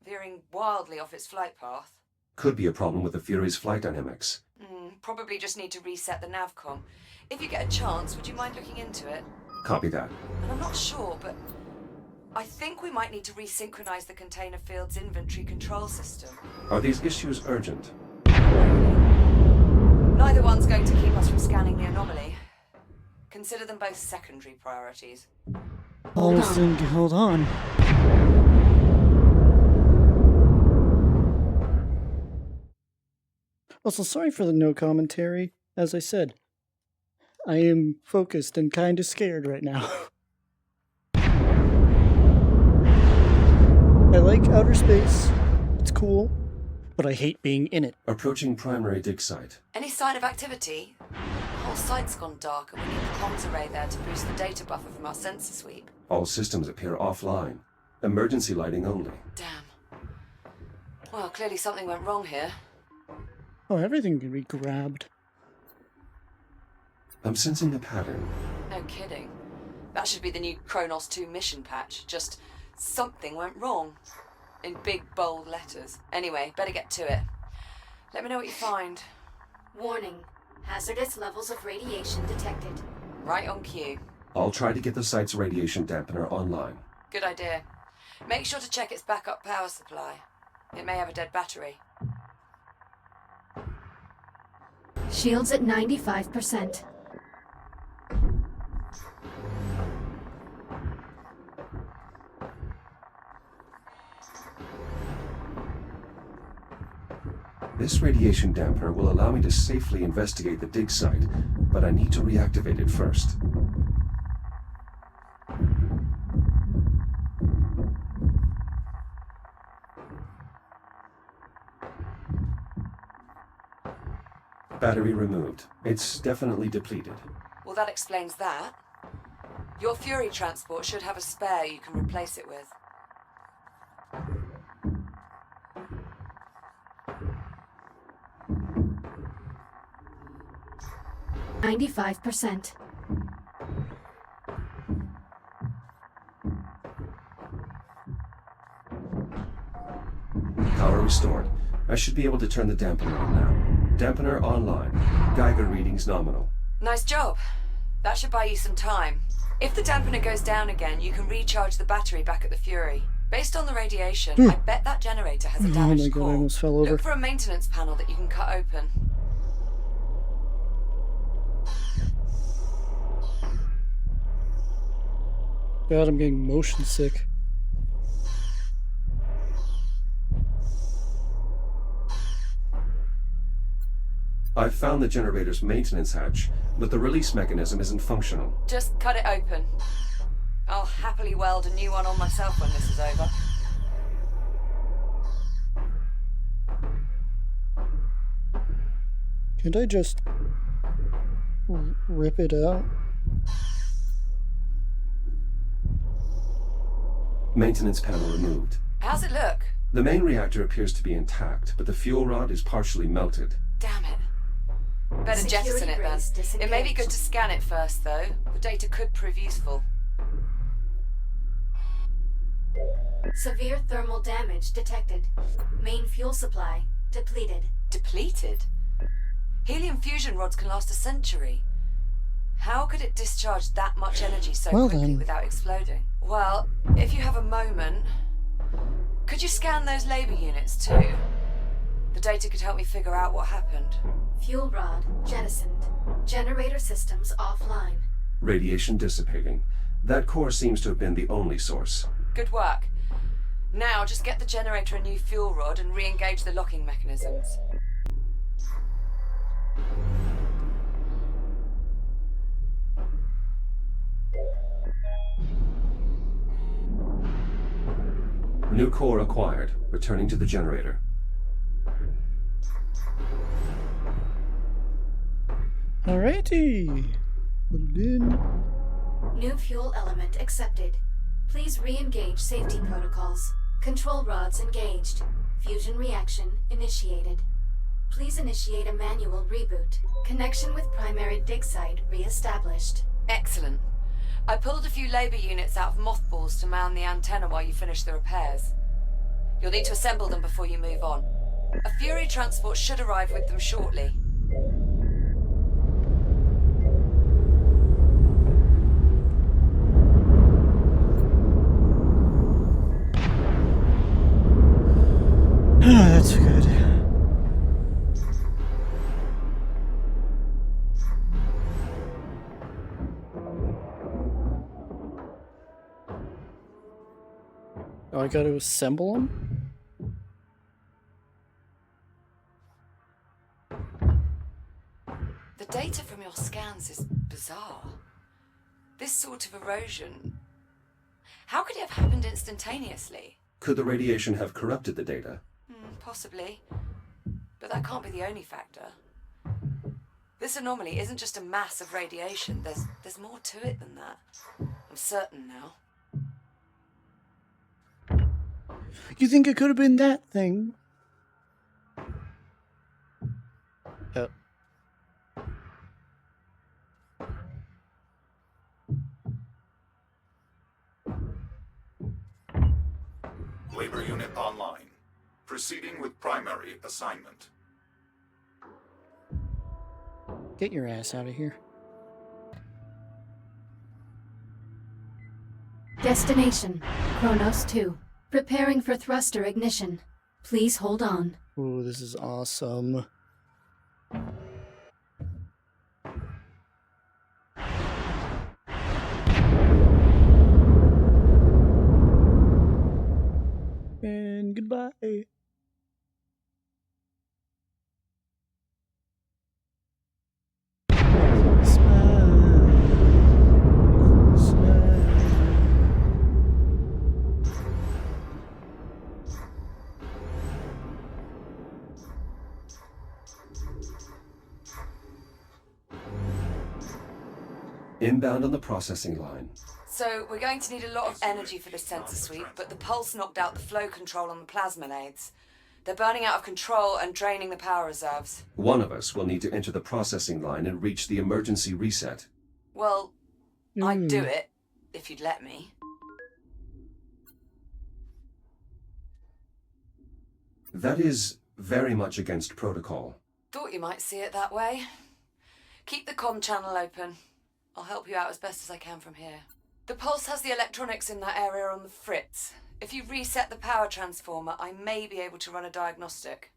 veering wildly off its flight path.
Could be a problem with the Fury's flight dynamics.
Probably just need to reset the navcom. If you get a chance, would you mind looking into it?
Copy that.
And I'm not sure, but I think we might need to resynchronize the container field's inventory control system.
Are these issues urgent?
Neither one's going to keep us from scanning the anomaly. Consider them both secondary priorities.
Hold on. Also, sorry for the no commentary. As I said, I am focused and kind of scared right now. I like outer space. It's cool. But I hate being in it.
Approaching primary dig site.
Any sign of activity? The whole site's gone dark and we need the comms array there to boost the data buffer from our sensor sweep.
All systems appear offline. Emergency lighting only.
Damn. Well, clearly something went wrong here.
Oh, everything can be grabbed.
I'm sensing a pattern.
No kidding. That should be the new Kronos 2 mission patch. Just something went wrong. In big, bold letters. Anyway, better get to it. Let me know what you find.
Warning. Hazardous levels of radiation detected.
Right on cue.
I'll try to get the site's radiation dampener online.
Good idea. Make sure to check its backup power supply. It may have a dead battery.
Shields at 95%.
This radiation dampener will allow me to safely investigate the dig site, but I need to reactivate it first. Battery removed. It's definitely depleted.
Well, that explains that. Your Fury transport should have a spare you can replace it with. %.
Power restored. I should be able to turn the dampener on now. Dampener online. Geiger readings nominal.
Nice job. That should buy you some time. If the dampener goes down again, you can recharge the battery back at the Fury. Based on the radiation, I bet that generator has a damaged
Oh my god,
core.
I almost fell over.
Look for a maintenance panel that you can cut open.
God, I'm getting motion sick.
I've found the generator's maintenance hatch, but the release mechanism isn't functional.
Just cut it open. I'll happily weld a new one on myself when this is over.
Can't I just rip it out?
Maintenance panel removed.
How's it look?
The main reactor appears to be intact, but the fuel rod is partially melted.
Damn it. Better jettison it then. It may be good to scan it first, though. The data could prove useful.
Severe thermal damage detected. Main fuel supply depleted.
Depleted? Helium fusion rods can last a century. How could it discharge that much energy so quickly without exploding? Well, if you have a moment, could you scan those labor units too? The data could help me figure out what happened.
Fuel rod jettisoned. Generator systems offline.
Radiation dissipating. That core seems to have been the only source.
Good work. Now just get the generator a new fuel rod and re-engage the locking mechanisms.
New core acquired. Returning to the generator.
Alrighty. Put it in.
New fuel element accepted. Please re-engage safety protocols. Control rods engaged. Fusion reaction initiated. Please initiate a manual reboot. Connection with primary dig site re-established.
Excellent. I pulled a few labor units out of mothballs to mount the antenna while you finish the repairs. You'll need to assemble them before you move on. A Fury transport should arrive with them shortly.
That's good. Oh, I gotta assemble them?
The data from your scans is bizarre. This sort of erosion... How could it have happened instantaneously?
Could the radiation have corrupted the data?
Possibly. But that can't be the only factor. This anomaly isn't just a mass of radiation. There's more to it than that. I'm certain now.
You think it could have been that thing? Yep.
Labor unit online. Proceeding with primary assignment.
Get your ass out of here.
Destination, Kronos 2. Preparing for thruster ignition. Please hold on.
Ooh, this is awesome. And goodbye.
Inbound on the processing line.
So, we're going to need a lot of energy for this sensor suite, but the pulse knocked out the flow control on the plasma nades. They're burning out of control and draining the power reserves.
One of us will need to enter the processing line and reach the emergency reset.
Well, I'd do it, if you'd let me.
That is very much against protocol.
Thought you might see it that way. Keep the comm channel open. I'll help you out as best as I can from here. The pulse has the electronics in that area on the fritz. If you reset the power transformer, I may be able to run a diagnostic.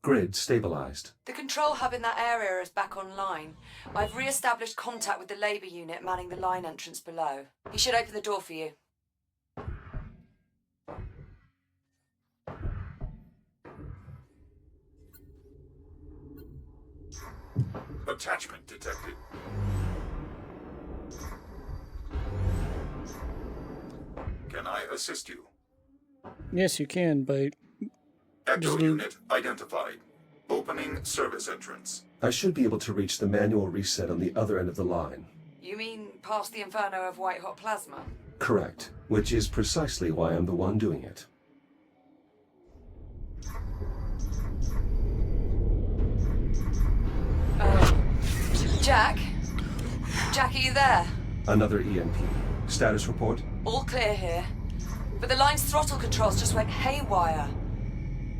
Grid stabilized.
The control hub in that area is back online. I've re-established contact with the labor unit manning the line entrance below. He should open the door for you.
Attachment detected. Can I assist you?
Yes, you can, but...
Echo unit identified. Opening service entrance.
I should be able to reach the manual reset on the other end of the line.
You mean past the inferno of white-hot plasma?
Correct, which is precisely why I'm the one doing it.
Jack? Jack, are you there?
Another EMP. Status report?
All clear here. But the line's throttle controls just went haywire.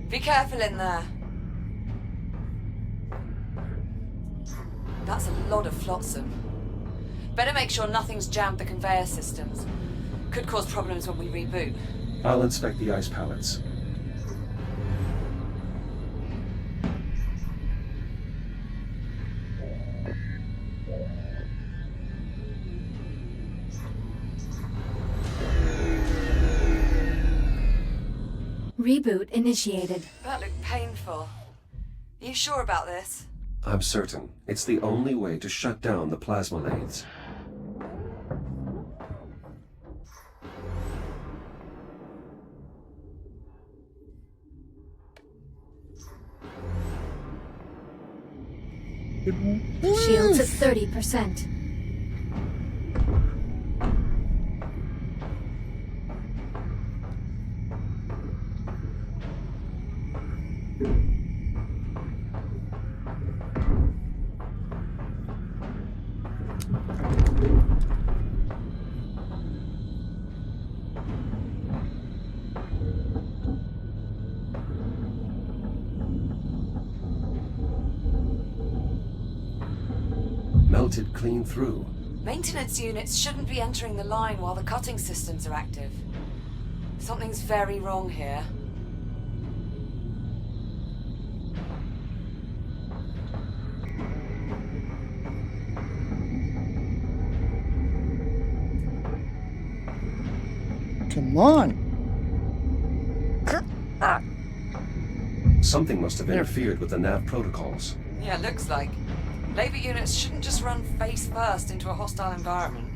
Be careful in there. That's a lot of flotsam. Better make sure nothing's jammed the conveyor systems. Could cause problems when we reboot.
I'll inspect the ice pallets.
Reboot initiated.
That looked painful. Are you sure about this?
I'm certain. It's the only way to shut down the plasma lathes.
Shields at 30%.
Melted clean through.
Maintenance units shouldn't be entering the line while the cutting systems are active. Something's very wrong here.
Come on!
Something must have interfered with the nav protocols.
Yeah, looks like. Labor units shouldn't just run face first into a hostile environment.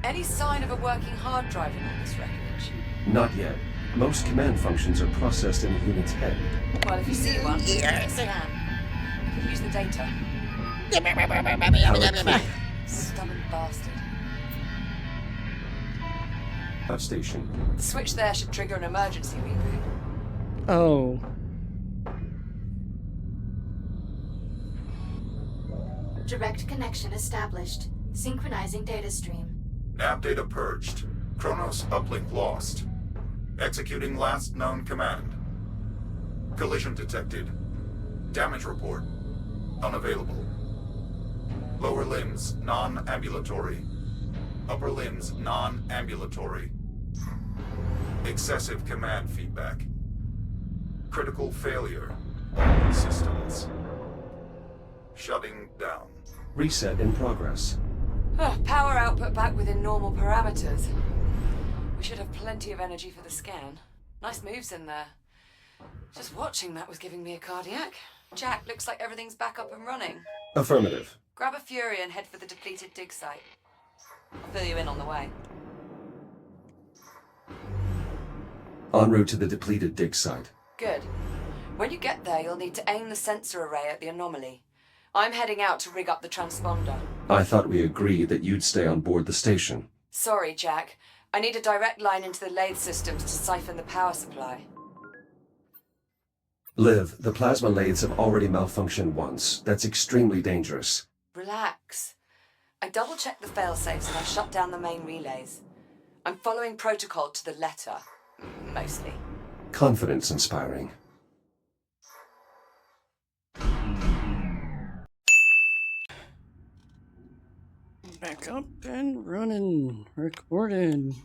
Any sign of a working hard drive in all this wreckage?
Not yet. Most command functions are processed in the unit's head.
Well, if you see one, scan. You could use the data.
Pallet clear.
Stubborn bastard.
Outstation.
The switch there should trigger an emergency reboot.
Oh.
Direct connection established. Synchronizing data stream.
Nav data purged. Kronos uplink lost. Executing last known command. Collision detected. Damage report. Unavailable. Lower limbs non-ambulatory. Upper limbs non-ambulatory. Excessive command feedback. Critical failure. All systems. Shutting down.
Reset in progress.
Power output back within normal parameters. We should have plenty of energy for the scan. Nice moves in there. Just watching that was giving me a cardiac. Jack, looks like everything's back up and running.
Affirmative.
Grab a Fury and head for the depleted dig site. I'll fill you in on the way.
En route to the depleted dig site.
Good. When you get there, you'll need to aim the sensor array at the anomaly. I'm heading out to rig up the transponder.
I thought we agreed that you'd stay on board the station.
Sorry, Jack. I need a direct line into the lathe systems to siphon the power supply.
Liv, the plasma lathes have already malfunctioned once. That's extremely dangerous.
Relax. I double-checked the failsafes and I shut down the main relays. I'm following protocol to the letter. Mostly.
Confidence inspiring.
Back up and running. Recording.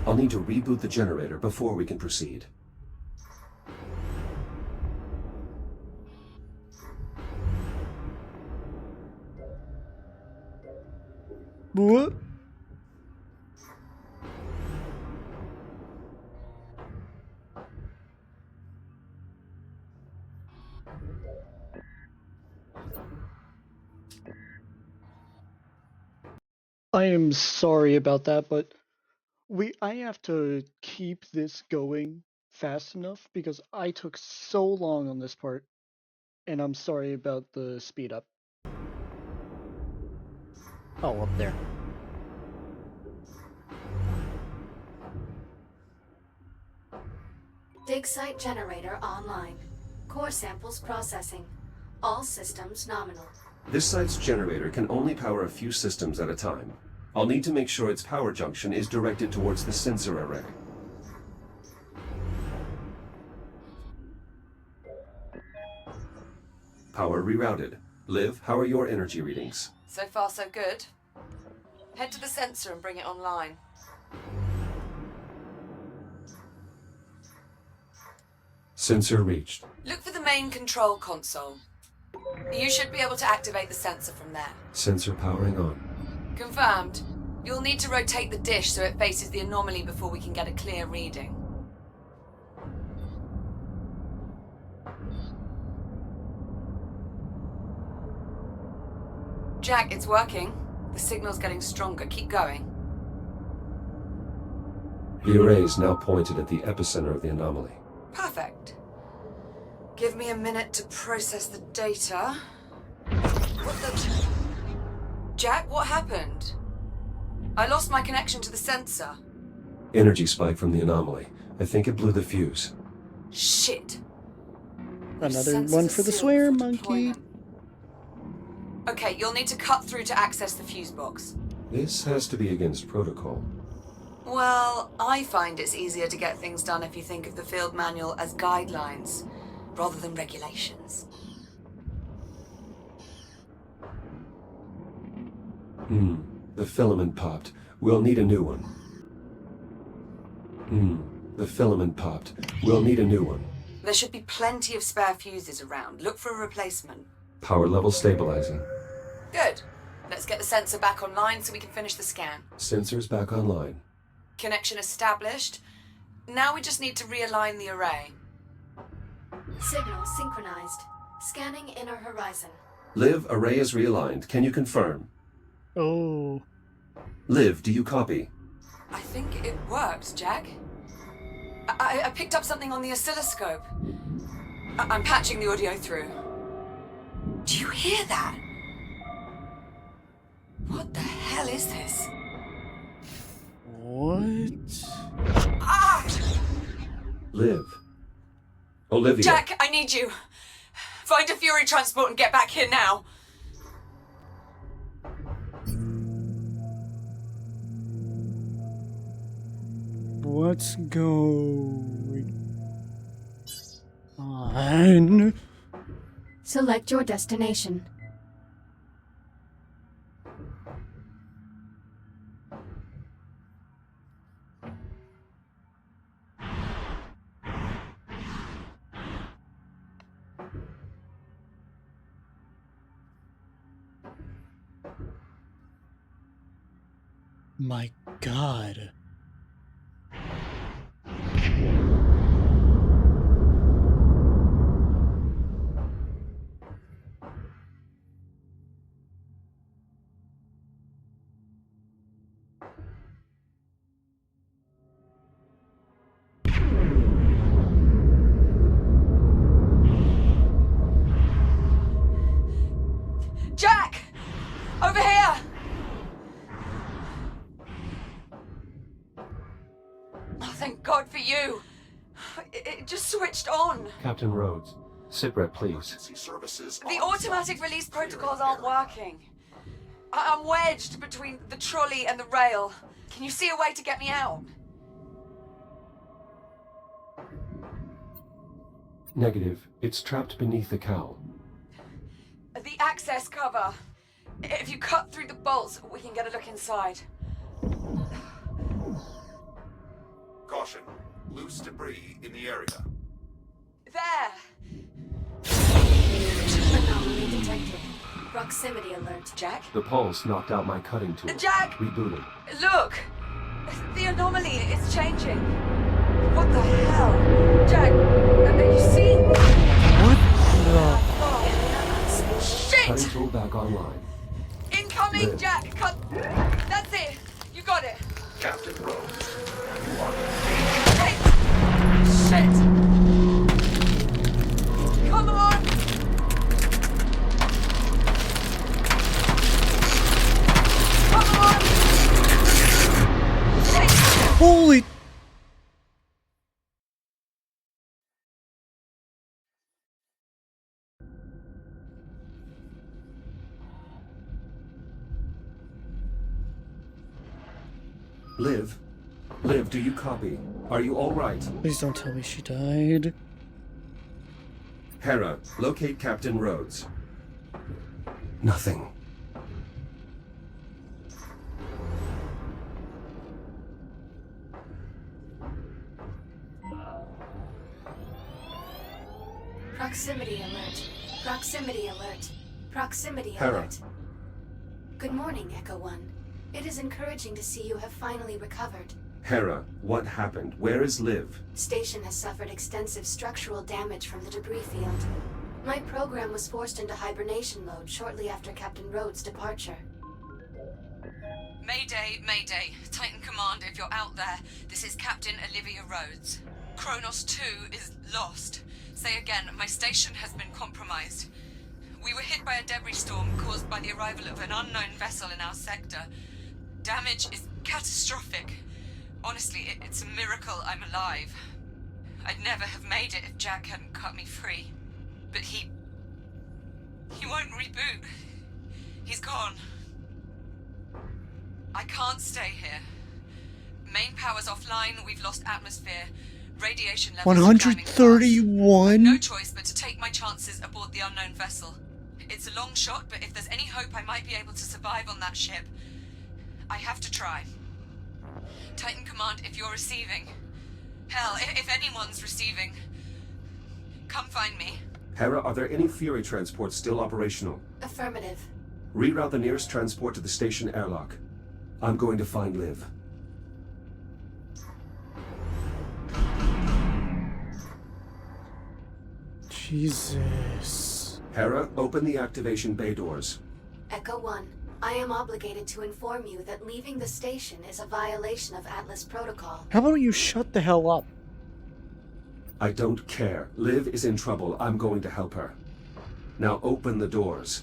I'll need to reboot the generator before we can proceed.
What?
I am sorry about that, but I have to keep this going fast enough because I took so long on this part, and I'm sorry about the speed up.
Oh, up there.
Dig site generator online. Core samples processing. All systems nominal.
This site's generator can only power a few systems at a time. I'll need to make sure its power junction is directed towards the sensor array. Power rerouted. Liv, how are your energy readings?
So far, so good. Head to the sensor and bring it online.
Sensor reached.
Look for the main control console. You should be able to activate the sensor from there.
Sensor powering on.
Confirmed. You'll need to rotate the dish so it faces the anomaly before we can get a clear reading. Jack, it's working. The signal's getting stronger. Keep going.
The array is now pointed at the epicenter of the anomaly.
Perfect. Give me a minute to process the data. What the... Jack, what happened? I lost my connection to the sensor.
Energy spike from the anomaly. I think it blew the fuse.
Shit.
Another one for the swear monkey.
Okay, you'll need to cut through to access the fuse box.
This has to be against protocol.
Well, I find it's easier to get things done if you think of the field manual as guidelines, rather than regulations.
The filament popped. We'll need a new one. The filament popped. We'll need a new one.
There should be plenty of spare fuses around. Look for a replacement.
Power level stabilizing.
Good. Let's get the sensor back online so we can finish the scan.
Sensors back online.
Connection established. Now we just need to realign the array.
Signal synchronized. Scanning inner horizon.
Liv, array is realigned. Can you confirm?
Oh.
Liv, do you copy?
I think it worked, Jack. I picked up something on the oscilloscope. I'm patching the audio through. Do you hear that? What the hell is this?
What?
Ah!
Liv. Olivia.
Jack, I need you. Find a Fury transport and get back here now.
What's going on?
Select your destination.
My God.
Jack! Over here! Oh, thank God for you. It just switched on.
Captain Rhodes. Sitrep, please.
Services
The automatic release protocols aren't working. I'm wedged between the trolley and the rail. Can you see a way to get me out?
Negative. It's trapped beneath the cowl.
The access cover. If you cut through the bolts, we can get a look inside.
Caution. Loose debris in the area.
There!
Anomaly detected. Proximity alert.
Jack?
The pulse knocked out my cutting tool.
Jack!
Rebooting.
Look! The anomaly is changing. What the hell? Jack, are you seeing?
What the
online.
Incoming,
Liv.
Jack! Cut! That's it! You got it!
Captain Rhodes, you are
Hey! Shit! Come on! Come on! Hey!
Holy.
Liv? Liv, do you copy? Are you alright?
Please don't tell me she died.
Hera, locate Captain Rhodes. Nothing.
Proximity alert. Proximity alert. Proximity
Hera.
alert. Good morning, Echo One. It is encouraging to see you have finally recovered.
Hera, what happened? Where is Liv?
Station has suffered extensive structural damage from the debris field. My program was forced into hibernation mode shortly after Captain Rhodes' departure.
Mayday, Mayday. Titan Command, if you're out there, this is Captain Olivia Rhodes. Kronos 2 is lost. Say again, my station has been compromised. We were hit by a debris storm caused by the arrival of an unknown vessel in our sector. Damage is catastrophic. Honestly, it's a miracle I'm alive. I'd never have made it if Jack hadn't cut me free. But he won't reboot. He's gone. I can't stay here. Main power's offline, we've lost atmosphere. Radiation levels are climbing fast.
131?
No choice but to take my chances aboard the unknown vessel. It's a long shot, but if there's any hope I might be able to survive on that ship, I have to try. Titan Command, if you're receiving. Hell, if anyone's receiving. Come find me.
Hera, are there any Fury transports still operational?
Affirmative.
Reroute the nearest transport to the station airlock. I'm going to find Liv.
Jesus.
Hera, open the activation bay doors.
Echo One, I am obligated to inform you that leaving the station is a violation of Atlas Protocol.
How about you shut the hell up?
I don't care. Liv is in trouble. I'm going to help her. Now open the doors.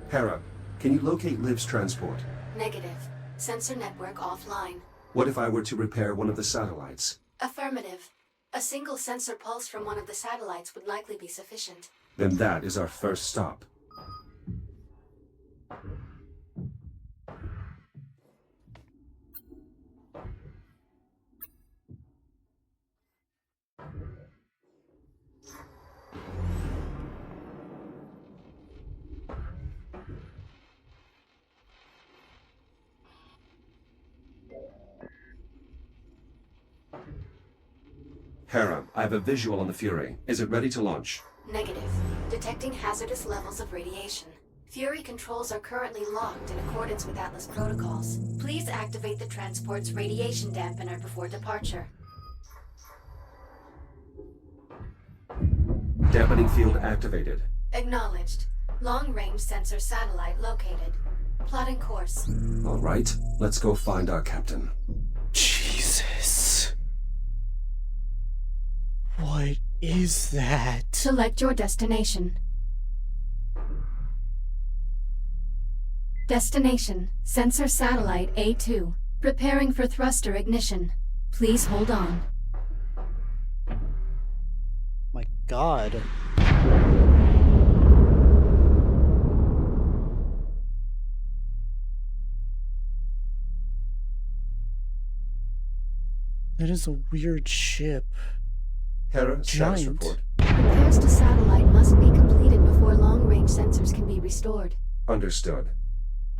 Hera, can you locate Liv's transport?
Negative. Sensor network offline.
What if I were to repair one of the satellites?
Affirmative. A single sensor pulse from one of the satellites would likely be sufficient.
Then that is our first stop. Hera, I have a visual on the Fury. Is it ready to launch?
Negative. Detecting hazardous levels of radiation. Fury controls are currently locked in accordance with Atlas protocols. Please activate the transport's radiation dampener before departure.
Dampening field activated.
Acknowledged. Long-range sensor satellite located. Plotting course.
All right, let's go find our captain.
Jesus. What is that?
Select your destination. Destination, sensor satellite A2. Preparing for thruster ignition. Please hold on.
My God. That is a weird ship.
Hera, status
Giant.
report.
Repairs to satellite must be completed before long-range sensors can be restored.
Understood.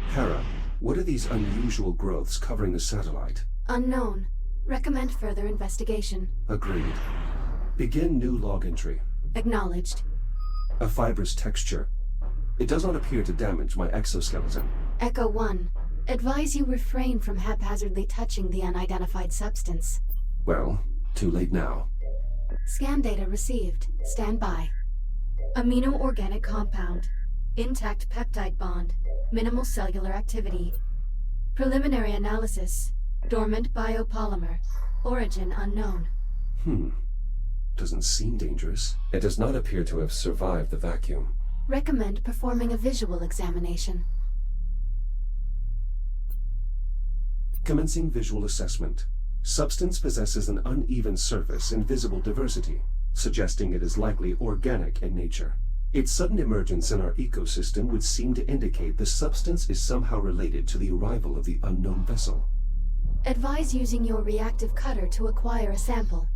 Hera, what are these unusual growths covering the satellite?
Unknown. Recommend further investigation.
Agreed. Begin new log entry.
Acknowledged.
A fibrous texture. It does not appear to damage my exoskeleton.
Echo 1. Advise you refrain from haphazardly touching the unidentified substance.
Well, too late now.
Scan data received. Stand by. Amino-organic compound. Intact peptide bond. Minimal cellular activity. Preliminary analysis. Dormant biopolymer. Origin unknown.
Doesn't seem dangerous. It does not appear to have survived the vacuum.
Recommend performing a visual examination.
Commencing visual assessment. Substance possesses an uneven surface and visible diversity, suggesting it is likely organic in nature. Its sudden emergence in our ecosystem would seem to indicate the substance is somehow related to the arrival of the unknown vessel.
Advise using your reactive cutter to acquire a sample.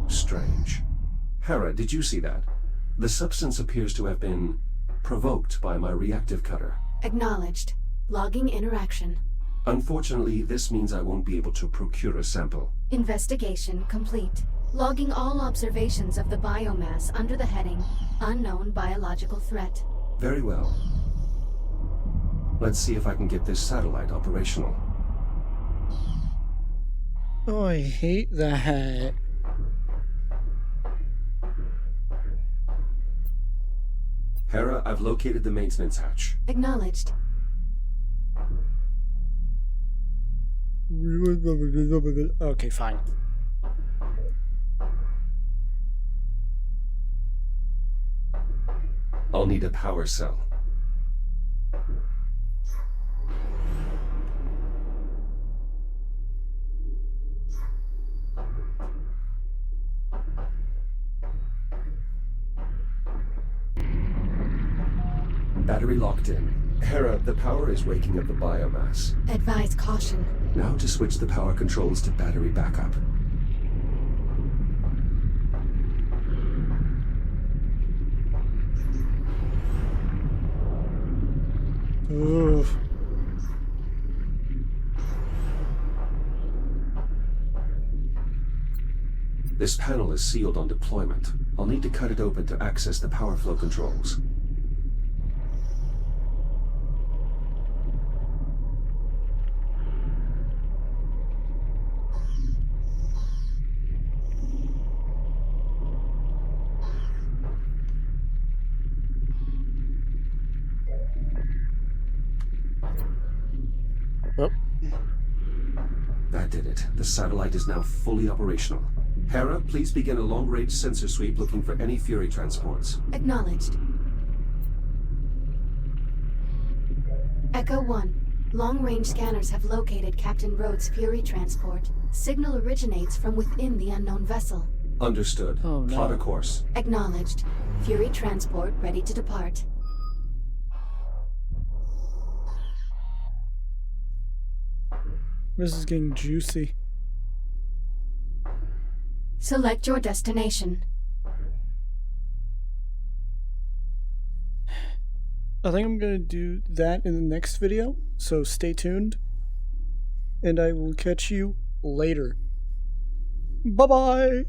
Strange. Hera, did you see that? The substance appears to have been provoked by my reactive cutter.
Acknowledged. Logging interaction.
Unfortunately, this means I won't be able to procure a sample.
Investigation complete. Logging all observations of the biomass under the heading Unknown Biological Threat.
Very well. Let's see if I can get this satellite operational.
Oh, I hate that.
Hera, I've located the maintenance hatch.
Acknowledged.
Okay, fine.
I'll need a power cell. Battery locked in. Hera, the power is waking up the biomass.
Advise caution.
Now to switch the power controls to battery backup.
Ooh.
This panel is sealed on deployment. I'll need to cut it open to access the power flow controls.
Oh.
That did it. The satellite is now fully operational. Hera, please begin a long-range sensor sweep looking for any Fury transports.
Acknowledged. Echo 1. Long-range scanners have located Captain Rhodes' Fury transport. Signal originates from within the unknown vessel.
Understood.
Oh, no.
Plot a course.
Acknowledged. Fury transport ready to depart.
This is getting juicy.
Select your destination.
I think I'm going to do that in the next video, so stay tuned. And I will catch you later. Bye-bye!